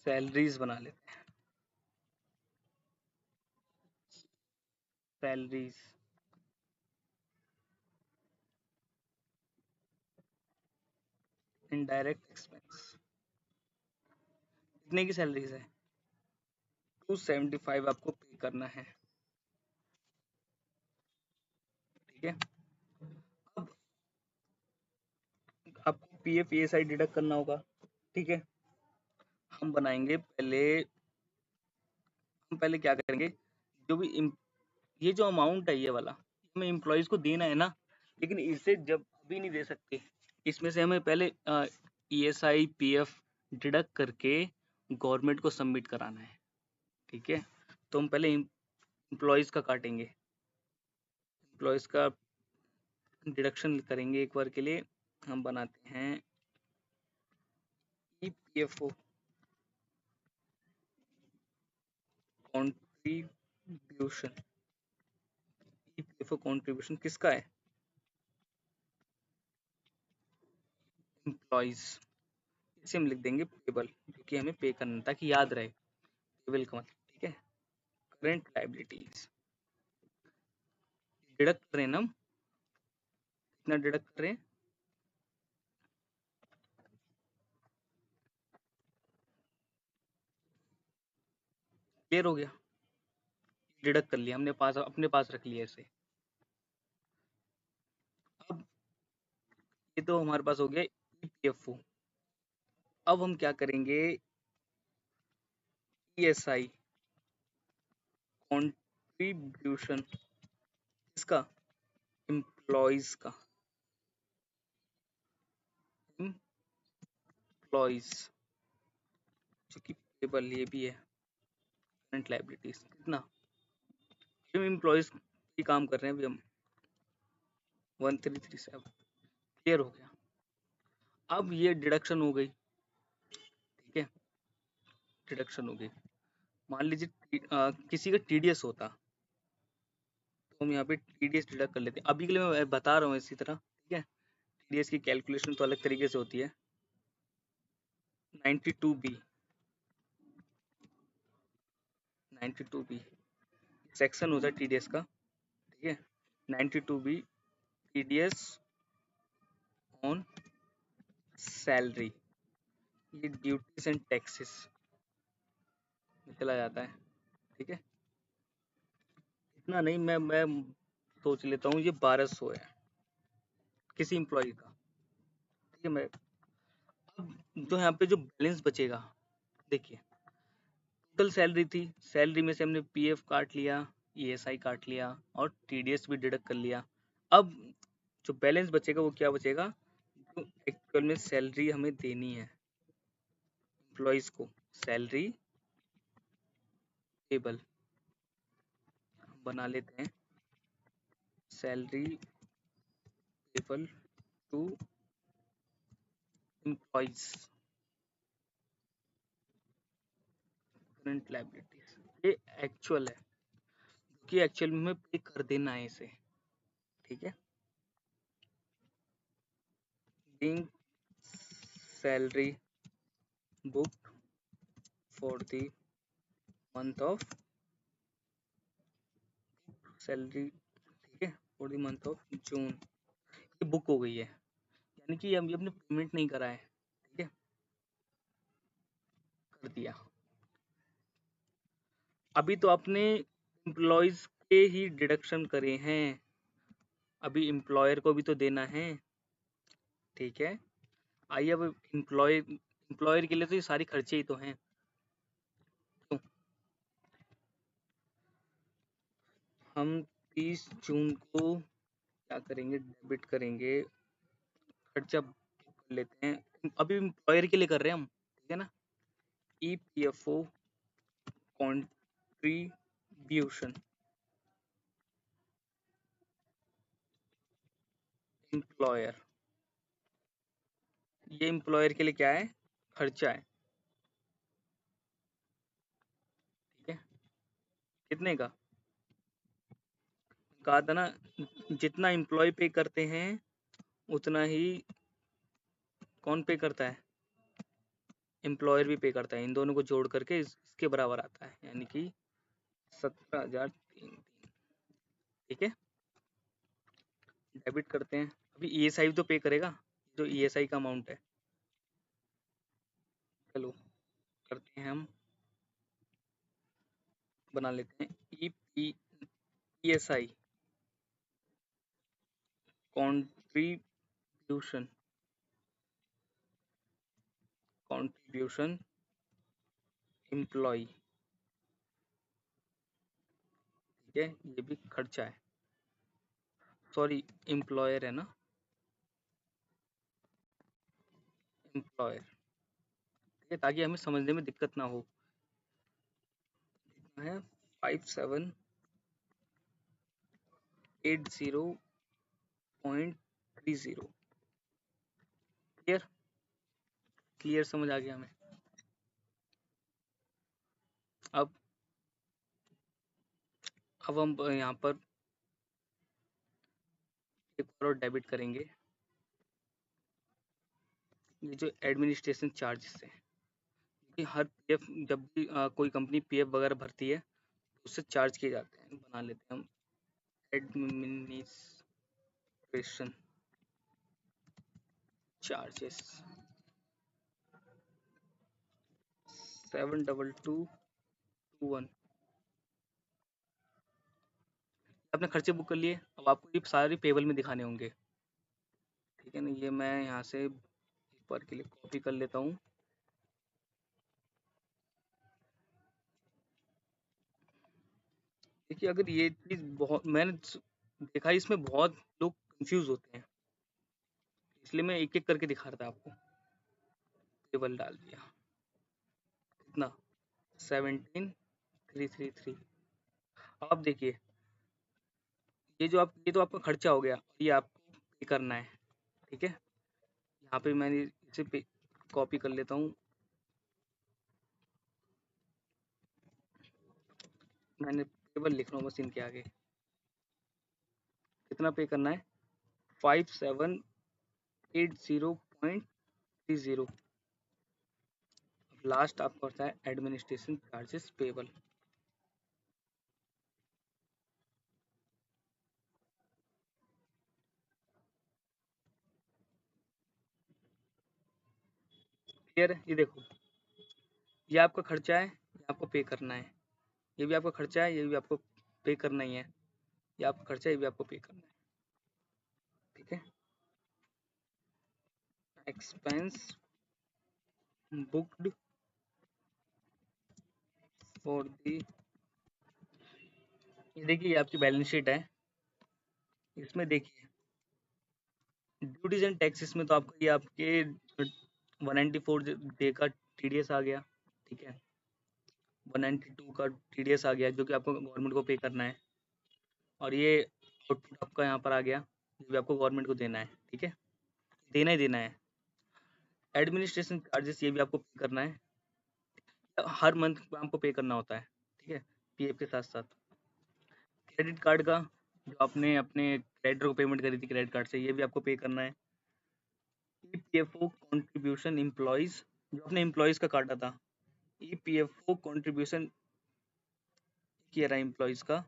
सैलरीज बना लेते हैं, सैलरीज, इनडायरेक्ट एक्सपेंस, कितने की सैलरीज है, 275 आपको पे करना है, ठीक है। अब आपको पीएफ ईएसआई डिडक्ट करना होगा, ठीक है। हम बनाएंगे पहले, हम पहले क्या करेंगे, जो भी ये जो अमाउंट है ये वाला हमें एम्प्लॉयज को देना है ना, लेकिन इसे जब अभी नहीं दे सकते, इसमें से हमें पहले ईएसआई पीएफ डिडक्ट करके गवर्नमेंट को सबमिट कराना है, ठीक है। तो हम पहले एम्प्लॉयज का काटेंगे, एम्प्लॉयज का डिडक्शन करेंगे एक बार के लिए। हम बनाते हैं ईपीएफओ कॉन्ट्रीब्यूशन, ईपीएफओ कॉन्ट्रीब्यूशन किसका है, एम्प्लॉयज, इसे हम लिख देंगे पेबल, क्योंकि हमें पे करना ताकि याद रहे, पेबल का मतलब, ठीक है। करेंट लाइबिलिटीज डिडक्ट कर रहे हैं ना हम, कितना डिडक्ट कर रहे हैं, क्लियर हो गया, डिडक्ट कर लिया हमने, पास अपने पास रख लिया इसे। अब ये तो हमारे पास हो गया ईपीएफओ। अब हम क्या करेंगे, ESI कंट्रीब्यूशन इसका एम्प्लॉइज का एम्प्लॉइज जो कि पेबल ये भी है करंट लायबिलिटीज कितना हम एम्प्लॉइज की काम कर रहे हैं अभी हम 1337 क्लियर हो गया। अब ये डिडक्शन हो गई, ठीक है, डिडक्शन हो गई। मान लीजिए किसी का टीडीएस होता तो हम यहाँ पे टीडीएस डिडक्ट कर लेते हैं। अभी के लिए मैं बता रहा हूँ इसी तरह, ठीक है। टीडीएस की कैलकुलेशन तो अलग तरीके से होती है। 92B 92B सेक्शन होता है टीडीएस का, ठीक है। 92B टीडीएस ऑन सैलरी, ये ड्यूटीज एंड टैक्सेस में चला जाता है, ठीक है। इतना नहीं, मैं सोच लेता हूँ ये 1200 है किसी एम्प्लॉय का, ठीक है। मैं अब जो यहाँ पे जो बैलेंस बचेगा, देखिए टोटल सैलरी थी, सैलरी में से हमने पीएफ काट लिया, ईएसआई काट लिया और टीडीएस भी डिडक्ट कर लिया। अब जो बैलेंस बचेगा वो क्या बचेगा, जो एक्चुअल में सैलरी हमें देनी है एम्प्लॉइज को, सैलरी टेबल बना लेते हैं, salary table to employees current liabilities, ये एक्चुअल है कि एक्चुअल में हमें पे कर देना है इसे, ठीक है। being salary booked for the month of salary, ठीक है, for the month of June, ये बुक हो गई है, यानी कि अभी अपने पेमेंट नहीं करा है, ठीक है, कर दिया। अभी तो आपने एम्प्लॉयज के ही डिडक्शन करे हैं, अभी एम्प्लॉयर को भी तो देना है, ठीक है। आइए अब एम्प्लॉयर के लिए तो ये सारी खर्चे ही तो हैं, क्यों हम 30 जून को क्या करेंगे, डेबिट करेंगे, खर्चा कर लेते हैं, अभी एम्प्लॉयर के लिए कर रहे हैं हम, ठीक है ना। ईपीएफओ कंट्रीब्यूशन एम्प्लॉयर, ये एम्प्लॉयर के लिए क्या है, खर्चा है, ठीक है। कितने का, कहा था ना, जितना एम्प्लॉय पे करते हैं उतना ही कौन पे करता है, एम्प्लॉयर भी पे करता है, इन दोनों को जोड़ करके इसके बराबर आता है, यानी कि 17,003, ठीक है। डेबिट करते हैं, अभी ईएसआई तो पे करेगा, जो ईएसआई का अमाउंट है, चलो करते हैं हम, बना लेते हैं ईएसआई कंट्रीब्यूशन, कंट्रीब्यूशन एम्प्लॉय, ठीक है, ये भी खर्चा है, सॉरी एम्प्लॉयर है ना, एम्प्लॉयर, ठीक है, ताकि हमें समझने में दिक्कत ना हो। कितना है, 5780.30, क्लियर, क्लियर समझ आ गया हमें। अब हम यहाँ पर एक और डेबिट करेंगे, ये जो एडमिनिस्ट्रेशन चार्जेस है, कि हर पीएफ जब भी कोई कंपनी पीएफ वगैरह भरती है तो उससे चार्ज किए जाते हैं, बना लेते हैं हम एडमिनिस्ट्रेशन चार्जेस 72221, आपने खर्चे बुक कर लिए, अब आपको ये सारे पेबल में दिखाने होंगे, ठीक है ना। ये मैं यहाँ से एक बार के लिए कॉपी कर लेता हूँ, देखिए अगर ये चीज़ बहुत मैंने देखा है, इसमें बहुत लोग कंफ्यूज होते हैं, इसलिए मैं एक एक करके दिखा रहा था आपको। टेबल डाल दिया, कितना 17,333। अब देखिए ये तो आपका खर्चा हो गया, ये आपको पे करना है, ठीक है। यहाँ पे मैंने इसे पे कॉपी कर लेता हूँ, मैंने टेबल लिख रहा हूँ बस इनके आगे। कितना पे करना है 5780.30। लास्ट आपका होता है एडमिनिस्ट्रेशन चार्जेस पेबल। क्लियर है? ये देखो, ये आपका खर्चा है, ये आपको पे करना है। ये भी आपका खर्चा है, ये भी आपको पे करना ही है। ये आपका खर्चा है, ये भी आपको पे करना है, ठीक है। एक्सपेंस बुक्ड फॉर दी, ये देखिए ये आपकी बैलेंस शीट है। इसमें देखिए ड्यूटीज एंड टैक्सेस में तो आपका ये आपके 194 डे का टीडीएस आ गया, ठीक है। 192 का टीडीएस आ गया जो कि आपको गवर्नमेंट को पे करना है। और ये आउटपुट आपका यहाँ पर आ गया, ये भी आपको गवर्नमेंट को देना है, ठीक है। देना ही देना है। एडमिनिस्ट्रेशन चार्जेस ये भी आपको पे करना है, हर मंथ आपको पे करना होता है, ठीक है, पीएफ के साथ साथ। क्रेडिट कार्ड का जो आपने अपने क्रेडिटर को पेमेंट करी थी क्रेडिट कार्ड से, ये भी आपको पे करना है। ईपीएफओ कॉन्ट्रीब्यूशन एम्प्लॉयज, जो आपने एम्प्लॉयज का काटा था, ईपीएफओ कॉन्ट्रीब्यूशन किया रहा एम्प्लॉयज का,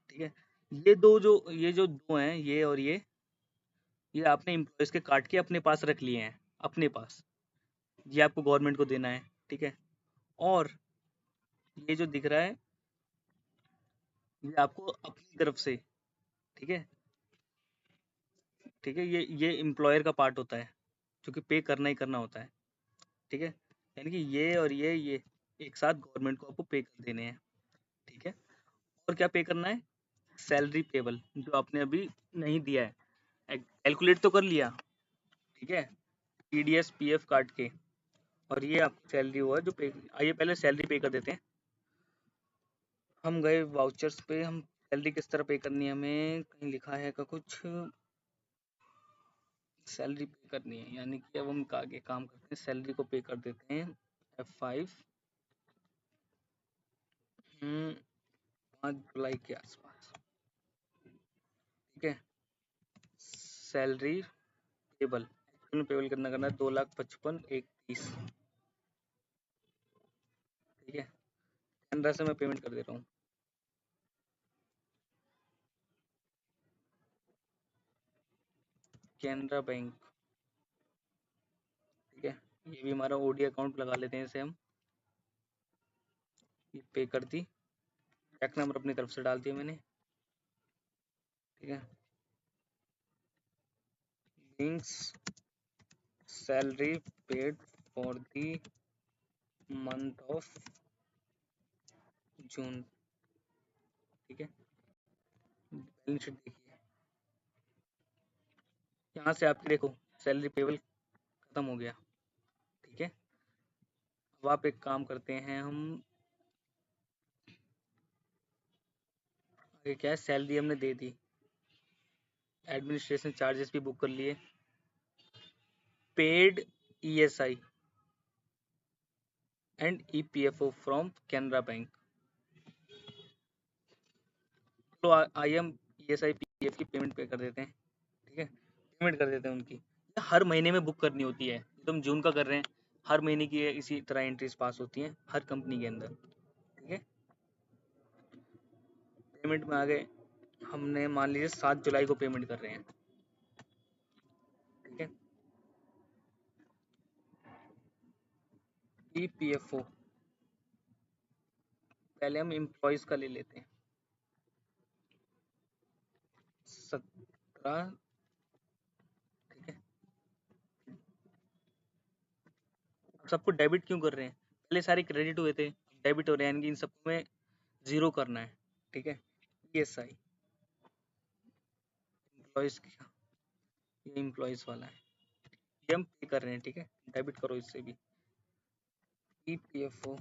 ठीक है। ये जो दो हैं, ये और ये आपने एम्प्लॉयज के काट के अपने पास रख लिए हैं, अपने पास। ये आपको गवर्नमेंट को देना है, ठीक है। और ये जो दिख रहा है, ये आपको अपनी तरफ से, ठीक है, ठीक है। ये एम्प्लॉयर का पार्ट होता है जो कि पे करना ही करना होता है, ठीक है। यानी कि ये और ये एक साथ गवर्नमेंट को आपको पे कर देने हैं, ठीक है। और क्या पे करना है, सैलरी पेबल जो आपने अभी नहीं दिया है, कैलकुलेट तो कर लिया, ठीक है, टीडीएस पीएफ काट के। और ये आपको सैलरी हुआ जो पे, आइए पहले सैलरी पे कर देते हैं। हम गए वाउचर्स पे, हम सैलरी किस तरह पे करनी है, हमें कहीं लिखा है का कुछ, सैलरी पे करनी है, यानी कि अब हम आगे काम करते हैं, सैलरी को पे कर देते हैं F5, 5 जुलाई के आसपास, ठीक है। सैलरी पेबल, पेबल कितना करना है, 2,55,130, ठीक है। कैनरा से मैं पेमेंट कर दे रहा हूँ, कैनरा बैंक, ठीक है। ये भी हमारा ओडी अकाउंट लगा लेते हैं इसे हम। ये पे कर दी, चेक नंबर अपनी तरफ से डाल दिया मैंने, ठीक है। Links salary paid for the month of June, ठीक है। बैलेंस शीट देखिए, यहाँ से आपकी देखो सैलरी पेबल खत्म हो गया, ठीक है। अब आप एक काम करते हैं, हम आगे क्या है, सैलरी हमने दे दी, एडमिनिस्ट्रेशन चार्जेस भी बुक कर लिए, paid ESI and EPFO from Canara bank. तो आइए हम ईएसआई पीएफ की पेमेंट पे कर देते हैं, ठीक है। पेमेंट कर देते हैं उनकी, ये हर महीने में बुक करनी होती है, तो हम जून का कर रहे हैं, हर महीने की इसी तरह एंट्रीज पास होती हैं हर कंपनी के अंदर, ठीक है। पेमेंट में आ गए, हमने मान लीजिए 7 जुलाई को पेमेंट कर रहे हैं, ठीक है। ईपीएफओ पहले हम एम्प्लॉयज का ले लेते हैं, 17, ठीक है। सबको डेबिट क्यों कर रहे हैं, पहले सारे क्रेडिट हुए थे, डेबिट हो रहे हैं, यानी कि इन सबको में जीरो करना है, ठीक है। ESI एम्प्लॉयज का, ये एम्प्लॉयज वाला है, ये हम पे कर रहे हैं, ठीक है, डेबिट करो इससे भी। EPFO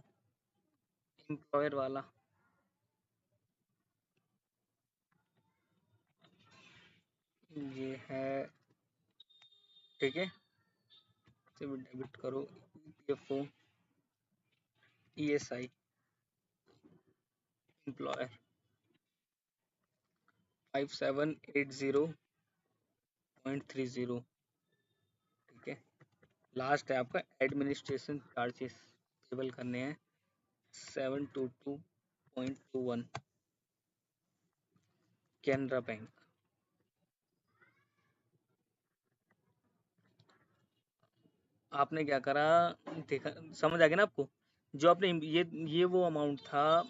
एम्प्लॉयर वाला, ये है, ठीक है, इसे भी डेबिट करो। EPFO ESI एम्प्लॉयर 5780.30, ठीक है। लास्ट है आपका एडमिनिस्ट्रेशन चार्जेस पेबल करने हैं 722.21 कैनरा बैंक। आपने क्या करा, देखा, समझ आ गया ना आपको, जो आपने ये वो अमाउंट था,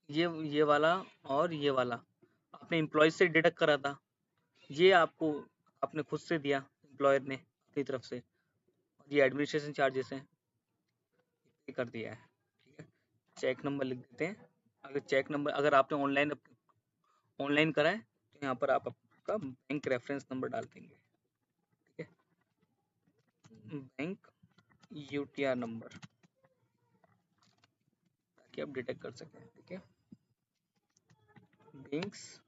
ये वाला और ये वाला आपने एम्प्लॉय से डिडक्ट करा था, ये आपको आपने खुद से दिया एम्प्लॉयर ने अपनी तरफ से, और ये एडमिनिस्ट्रेशन चार्जेस हैं, ये कर दिया है, ठीक है। चेक नंबर लिख देते हैं। अगर चेक नंबर, अगर आपने ऑनलाइन करा है तो यहाँ पर आप आपका बैंक रेफरेंस नंबर डाल देंगे, ठीक है, बैंक UTR नंबर, ताकि आप डिटेक्ट कर सकें, ठीक है। Banks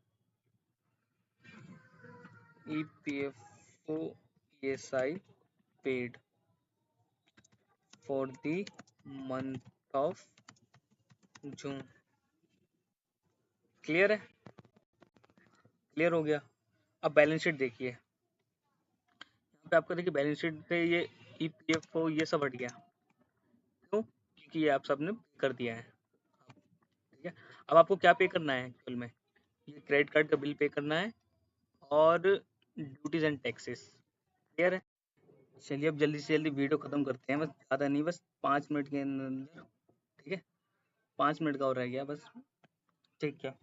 EPFO ESI paid for the month of June. Clear है, क्लियर हो गया। अब बैलेंस शीट देखिए, यहाँ पे आपका देखिए बैलेंस शीट पे ये EPFO ये सब हट गया, क्यों? क्योंकि ये आप सबने कर दिया है, ठीक है। अब आपको क्या पे करना है एक्चुअल में, ये क्रेडिट कार्ड का बिल पे करना है और ड्यूटीज एंड टैक्सेस, क्लियर है। चलिए अब जल्दी से जल्दी वीडियो खत्म करते हैं, बस ज़्यादा नहीं, बस 5 मिनट के अंदर, ठीक है, 5 मिनट का और रह गया बस, ठीक है।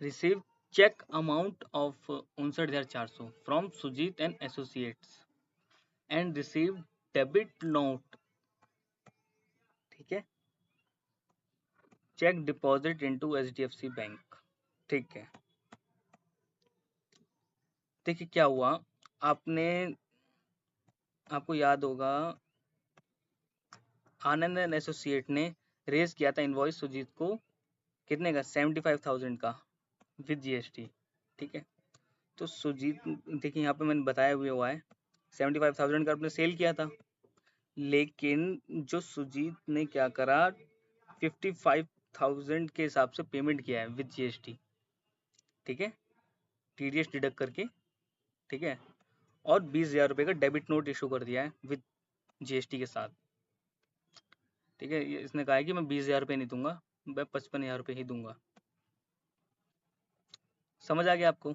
Receive cheque amount of 59,400 from Sujeet and associates and receive debit note, ठीक है, cheque deposit into HDFC bank, ठीक है। देखिए क्या हुआ, आपने, आपको याद होगा आनंद एंड एसोसिएट ने रेज किया था इनवॉइस सुजीत को, कितने का, 75,000 का विद GST, ठीक है। तो सुजीत, देखिए यहाँ पे मैंने बताया हुआ है 75,000 का आपने सेल किया था, लेकिन जो सुजीत ने क्या करा, 55,000 के हिसाब से पेमेंट किया है विद GST, ठीक है, TDS डिडक्ट करके, ठीक है, और 20,000 रुपये का डेबिट नोट इशू कर दिया है विद GST के साथ, ठीक है। इसने कहा है कि मैं 20,000 रुपये नहीं दूंगा, मैं 55,000 रुपये ही दूंगा। समझ आ गया आपको,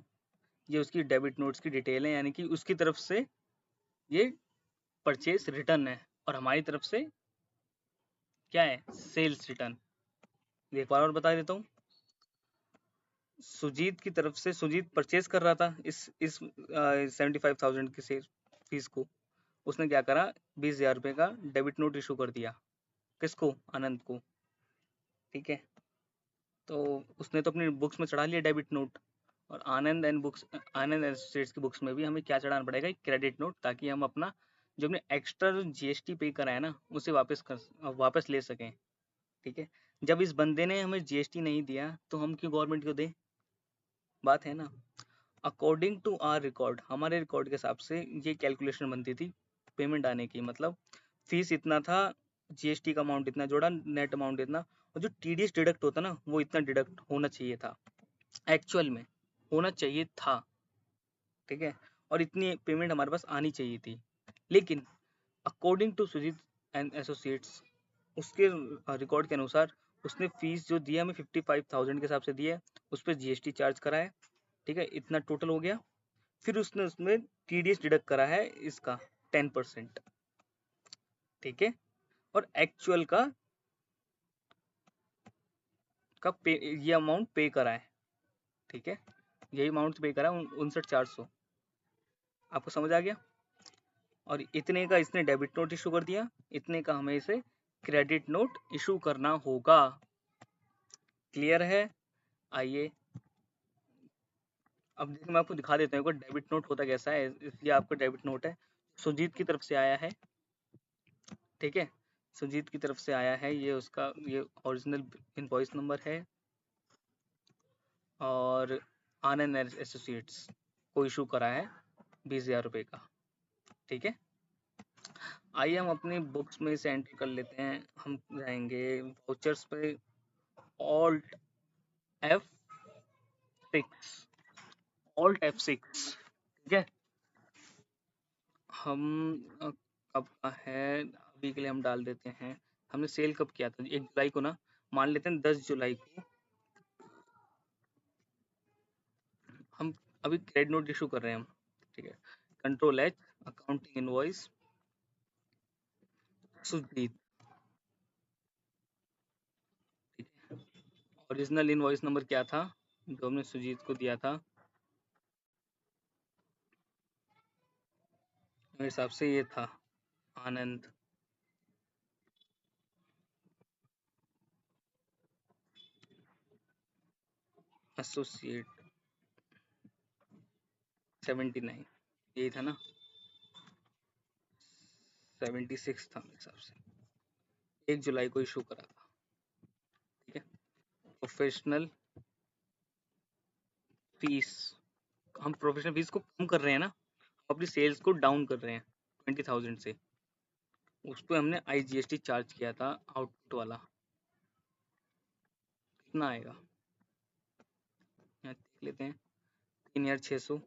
ये उसकी डेबिट नोट्स की डिटेल है, यानी कि उसकी तरफ से ये परचेज रिटर्न है और हमारी तरफ से क्या है, सेल्स रिटर्न। एक बार और बता देता हूँ, सुजीत की तरफ से, सुजीत परचेज कर रहा था इस 75,000 की सेल फीस को, उसने क्या करा, 20,000 रुपये का डेबिट नोट इशू कर दिया, किसको, आनंद को, ठीक है। तो उसने तो अपनी बुक्स में चढ़ा लिया डेबिट नोट, और आनंद एसोसिएट्स की बुक्स में भी हमें क्या चढ़ाना पड़ेगा, क्रेडिट नोट, ताकि हम अपना जो हमने एक्स्ट्रा GST पे करा है ना, उसे वापस ले सकें, ठीक है। जब इस बंदे ने हमें GST नहीं दिया तो हम क्यों गवर्नमेंट को दें, बात है ना। अकॉर्डिंग टू आर रिकॉर्ड, हमारे रिकॉर्ड के हिसाब से ये कैलकुलेशन बनती थी पेमेंट आने की, मतलब फीस इतना था, GST का अमाउंट इतना जोड़ा, नेट अमाउंट इतना, और जो TDS डिडक्ट होता ना, वो इतना डिडक्ट होना चाहिए था, एक्चुअल में होना चाहिए था, ठीक है, और इतनी पेमेंट हमारे पास आनी चाहिए थी। लेकिन according to Sujeet and associates, उसके रिकॉर्ड के अनुसार उसने फीस जो दिया हमें 55,000 के हिसाब से दिया है, उस पर GST चार्ज करा है, ठीक है, इतना टोटल हो गया। फिर उसने उसमें TDS डिडक्ट करा है इसका 10%, ठीक है, और एक्चुअल का पे, ये अमाउंट पे करा है, ठीक है, यही अमाउंट पे करा है 59,400, आपको समझ आ गया। और इतने का इसने डेबिट नोट इशू कर दिया, इतने का हमें इसे क्रेडिट नोट इशू करना होगा, क्लियर है? आइए अब देखिए मैं आपको दिखा देता हूँ एक डेबिट नोट होता कैसा है। ये आपका डेबिट नोट है, सुजीत की तरफ से आया है, ठीक है। सुजीत की तरफ से आया है, ये उसका ये ओरिजिनल इनवॉइस नंबर है और आनंद एसोसिएट्स को इशू करा है 20,000 रुपये का, ठीक है। आइए हम अपनी बुक्स में इसे एंटर कर लेते हैं। हम जाएंगे वाउचर्स पे, ऑल्ट F6, ऑल्ट F6, ठीक है। हम कब का है अभी के लिए हम डाल देते हैं, हमने सेल कब किया था 1 जुलाई को ना, मान लेते हैं 10 जुलाई को हम अभी क्रेडिट नोट इशू कर रहे हैं हम, ठीक है। Control H, accounting invoice Sujeet, ठीक है। ओरिजिनल इनवॉइस नंबर क्या था जो हमने सुजीत को दिया था, मेरे हिसाब से ये था आनंद एसोसिएट 79, यही था ना, 76 था मेरे हिसाब से, 1 जुलाई को इशू करा था, ठीक है। प्रोफेशनल फीस, हम प्रोफेशनल फीस को कम कर रहे हैं ना, अपनी सेल्स को डाउन कर रहे हैं 20,000 से, उस पर हमने IGST चार्ज किया था आउटपुट वाला, कितना आएगा यहाँ देख लेते हैं, 3,600।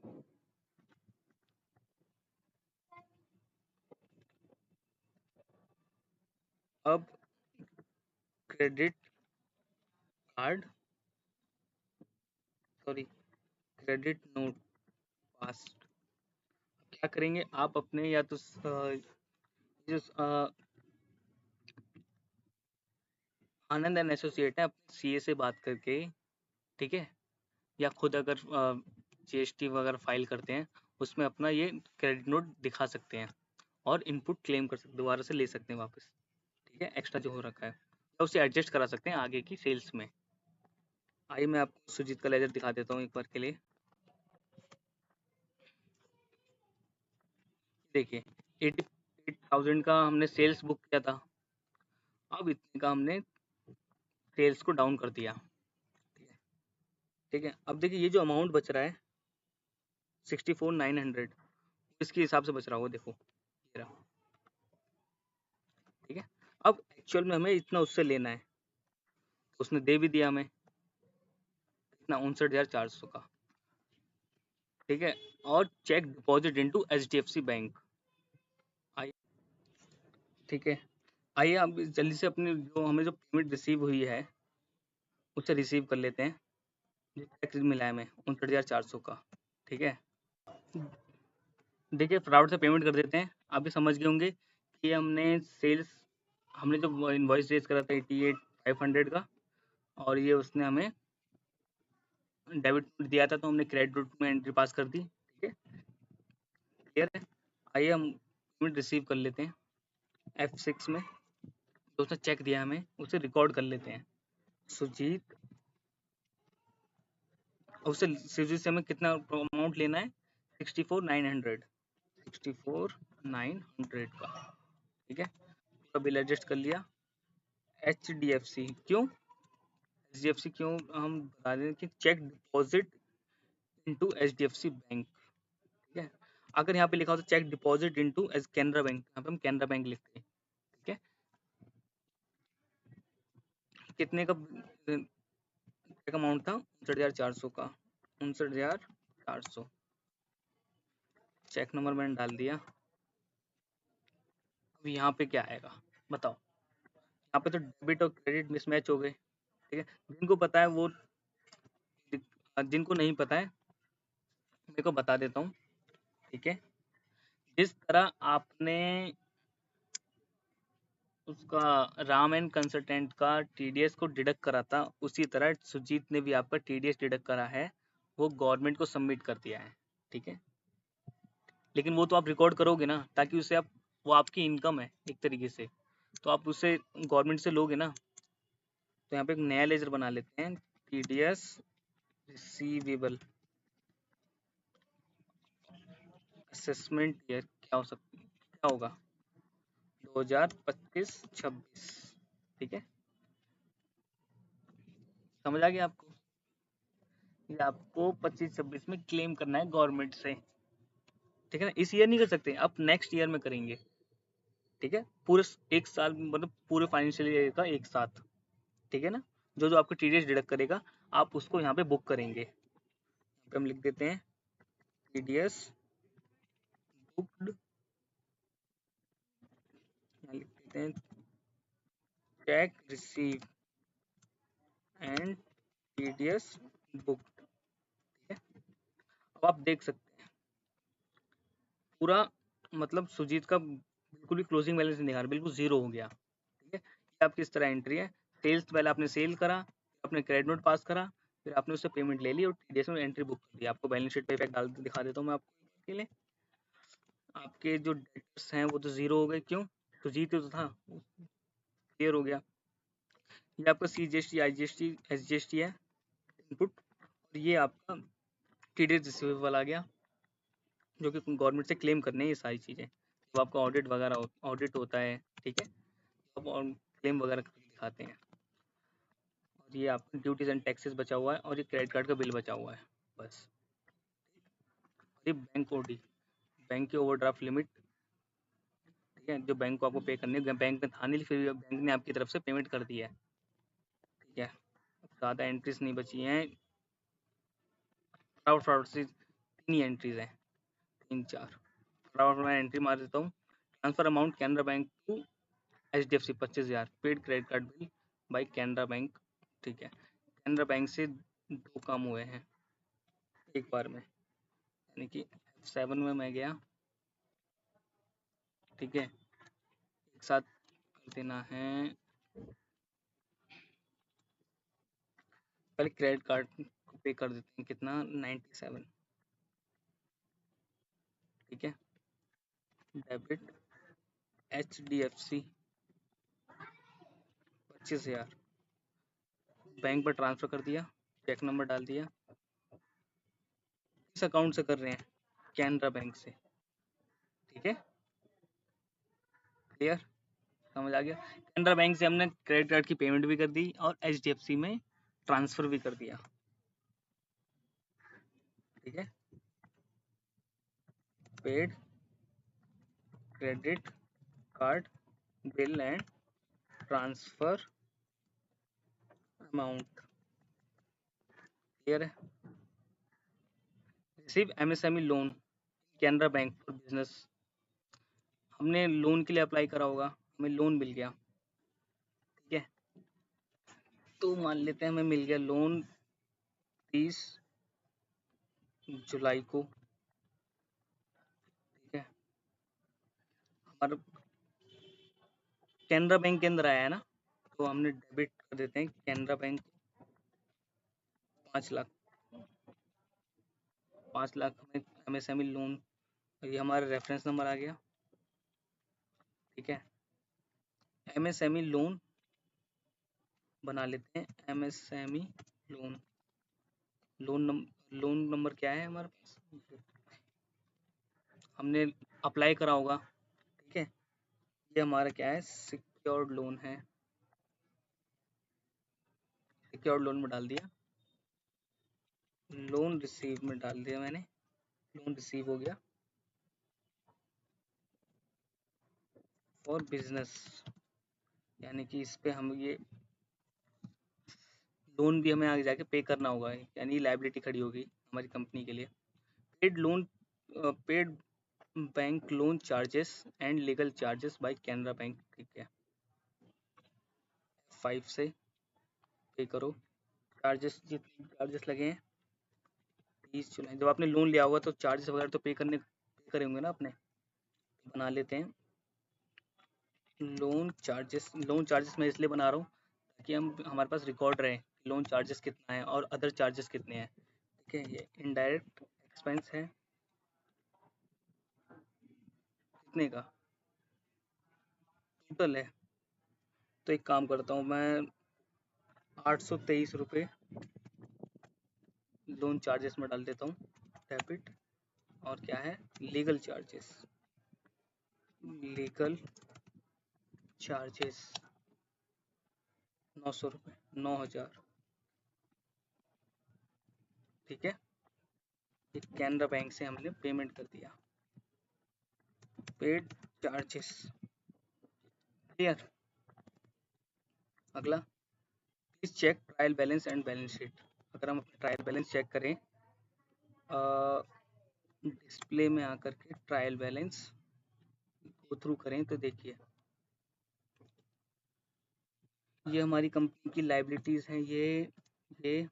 अब credit card, sorry credit note past, क्या करेंगे आप अपने या तो जो आनंद एंड एसोसिएट है अपने CA से बात करके, ठीक है, या खुद अगर GST वगैरह फाइल करते हैं उसमें अपना ये क्रेडिट नोट दिखा सकते हैं और इनपुट क्लेम कर सकते, दोबारा से ले सकते हैं वापस, ठीक है, एक्स्ट्रा जो हो रखा है, या उसे एडजस्ट करा सकते हैं आगे की सेल्स में। आइए मैं आपको सुजीत का लेजर दिखा देता हूँ एक बार के लिए, देखिए 88,000 का हमने सेल्स बुक किया था, अब इतने का हमने सेल्स को डाउन कर दिया, ठीक है। अब देखिए ये जो अमाउंट बच रहा है 64,900, इसके हिसाब से बच रहा होगा, देखो ये रहा, ठीक है। अब एक्चुअल में हमें इतना उससे लेना है, उसने दे भी दिया हमें इतना 59,400 का, ठीक है। और cheque deposit into HDFC bank, आइए, ठीक है। आइए अब जल्दी से अपनी जो हमें जो पेमेंट रिसीव हुई है उसे रिसीव कर लेते हैं, जो चेक मिला है हमें 59,400 का, ठीक है। देखिए फ्रॉड से पेमेंट कर देते हैं, आप भी समझ गए होंगे कि हमने सेल्स, हमने जो इनवॉइस रेज करा था 88,500 का, और ये उसने हमें डेबिट नोट दिया था तो हमने क्रेडिट नोट में एंट्री पास कर दी, ठीक है, क्लियर है। आइए हम पेमेंट रिसीव कर लेते हैं F6 में, जो उसने चेक दिया हमें उसे रिकॉर्ड कर लेते हैं, सुजीत, उससे सुजीत से हमें कितना अमाउंट लेना है 64,900, 64,900 का, ठीक है। पूरा बिल एडजस्ट कर लिया। HDFC क्यों, HDFC क्यों हम बता दें कि cheque deposit into HDFC bank, ठीक है। अगर यहाँ पे लिखा होता cheque deposit into as Canara bank, यहाँ पे हम कैनरा बैंक लिखते हैं, ठीक है। कितने का चेक अमाउंट था 59,400 का, 59,400, चेक नंबर मैंने डाल दिया। अब यहाँ पे क्या आएगा बताओ, यहाँ पे तो डेबिट और क्रेडिट मिसमैच हो गए, ठीक है। जिनको पता है वो, जिनको नहीं पता है मेरे को बता देता हूँ, ठीक है। जिस तरह आपने उसका राम एंड कंसल्टेंट का TDS को डिडक्ट करा था, उसी तरह सुजीत ने भी आपका TDS डिडक्ट करा है, वो गवर्नमेंट को सबमिट कर दिया है, ठीक है। लेकिन वो तो आप रिकॉर्ड करोगे ना, ताकि उसे आप, वो आपकी इनकम है एक तरीके से, तो आप उससे गवर्नमेंट से लोगे ना, तो यहाँ पे एक नया लेजर बना लेते हैं, TDS रिसीवेबल असेसमेंट ईयर। क्या हो सकता, क्या होगा, 2025-26, ठीक है। समझ आ गया आपको, ये आपको 25-26 में क्लेम करना है गवर्नमेंट से, ठीक है ना। इस ईयर नहीं कर सकते, आप नेक्स्ट ईयर में करेंगे, ठीक है। पूरे एक साल, मतलब पूरे फाइनेंशियल ईयर का एक साथ, ठीक है ना। जो जो आपको TDS डिडक्ट करेगा आप उसको यहाँ पे बुक करेंगे। यहाँ पे हम लिख देते हैं TDS बुक्ड, लिख देते हैं check receive and TDS booked, ठीक है। अब आप देख सकते हैं पूरा, मतलब सुजीत का बिल्कुल भी क्लोजिंग बैलेंस नहीं दिखा रहा, बिल्कुल जीरो हो गया, ठीक है। ये आपकी इस तरह एंट्री है। सेल्स, पहले आपने सेल करा, आपने क्रेडिट नोट पास करा, फिर आपने उससे पेमेंट ले ली और TDS में एंट्री बुक कर दी। आपको बैलेंस शीट पे इफेक्ट डाल दिखा देता हूँ मैं आपको के लिए। आपके जो डेट्स हैं वो तो जीरो हो गए, क्यों, सुजीत तो था, क्लियर हो गया। ये आपका CGST, IGST, SGST है इनपुट, और ये आपका TDS रिसीवेबल आ गया, जो कि गवर्नमेंट से क्लेम करने हैं ये सारी चीज़ें। जब आपका ऑडिट वगैरह ऑडिट होता है, ठीक है, तो आप क्लेम वगैरह करके दिखाते हैं। और ये आपका ड्यूटीज एंड टैक्सेस बचा हुआ है, और ये क्रेडिट कार्ड का बिल बचा हुआ है, बस। ये बैंक OD, बैंक की ओवरड्राफ्ट लिमिट, ठीक है, जो बैंक को आपको पे करनी है, बैंक में था नहीं, फिर बैंक ने आपकी तरफ से पेमेंट कर दी है, ठीक है। ज़्यादा एंट्रीज नहीं बची हैं, फटाफट फटाफट से 3 ही एंट्रीज हैं, 3-4 फटाफट मैं एंट्री मार देता हूँ। Transfer amount Canara bank to HDFC 25,000, paid credit card bill by Canara bank, ठीक है। कैनरा बैंक से 2 काम हुए हैं एक बार में, यानी कि F7 में मैं गया, ठीक है, एक साथ कर देना है। पहले क्रेडिट कार्ड को पे कर देते हैं, कितना, 97, ठीक है। डेबिट HDFC 25,000, बैंक पर ट्रांसफर कर दिया, चेक नंबर डाल दिया। किस अकाउंट से कर रहे हैं, कैनरा बैंक से, ठीक है, क्लियर, समझ आ गया। कैनरा बैंक से हमने क्रेडिट कार्ड की पेमेंट भी कर दी और HDFC में ट्रांसफर भी कर दिया, ठीक है। Paid credit card bill and transfer amount, clear है। Receive MSME loan Canara bank for business, हमने लोन के लिए अप्लाई करा होगा, हमें लोन मिल गया, ठीक है। तो मान लेते हैं हमें मिल गया लोन 30 जुलाई को, ठीक है। हमारा कैनरा बैंक के अंदर आया है ना, तो हमने डेबिट कर देते हैं कैनरा बैंक 5 लाख, 5 लाख हमें MSME लोन, ये हमारा रेफरेंस नंबर आ गया, ठीक है। MSME लोन बना लेते हैं, MSME लोन, लोन नंबर क्या है हमारे पास, हमने अप्लाई करा होगा, ठीक है। ये हमारा क्या है, सिक्योर्ड लोन है, सिक्योर्ड लोन में डाल दिया, लोन रिसीव में डाल दिया मैंने, लोन रिसीव हो गया और बिजनेस, यानी कि इस पे हम ये लोन भी हमें आगे जाके पे करना होगा, यानी लायबिलिटी खड़ी होगी हमारी कंपनी के लिए। Paid loan, paid bank loan charges and legal charges by Canara bank, ठीक है। 5 से पे करो, चार्जेस जितने चार्जेस लगे हैं 30 जुलाई, जब आपने लोन लिया होगा तो चार्जेस वगैरह तो पे करे होंगे ना आपने, बना लेते हैं लोन चार्जेस मैं इसलिए बना रहा हूँ ताकि हम हमारे पास रिकॉर्ड रहे लोन चार्जेस कितना है और अदर चार्जेस कितने हैं, ठीक है। ये इनडायरेक्ट एक्सपेंस है कितने का टोटल है, तो एक काम करता हूँ मैं, 823 रुपये लोन चार्जेस में डाल देता हूँ, डेबिट। और क्या है, लीगल चार्जेस, लीगल चार्जेस 900 रुपये, 9000। ठीक है, ये कैनरा बैंक से हमने पेमेंट कर दिया, पेड चार्जेस, क्लियर। अगला, please check trial balance and balance sheet. अगर हम अपना ट्रायल बैलेंस चेक करें, डिस्प्ले में आकर के ट्रायल बैलेंस गो थ्रू करें तो देखिए, ये हमारी कंपनी की लाइबिलिटीज हैं, ये पे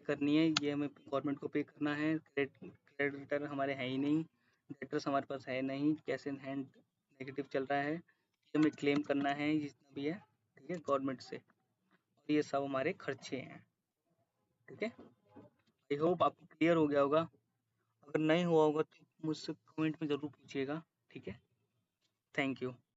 करनी है, ये हमें गवर्नमेंट को पे करना है। क्रेडिटर हमारे है ही नहीं, डेटर्स हमारे पास है नहीं, कैश इन हैंड नेगेटिव चल रहा है, ये हमें क्लेम करना है जितना भी है, ठीक है, गवर्नमेंट से। और ये सब हमारे खर्चे हैं, ठीक है। आई होप आपको क्लियर हो गया होगा। अगर नहीं हुआ होगा तो मुझसे कमेंट में ज़रूर पूछिएगा, ठीक है। Thank you.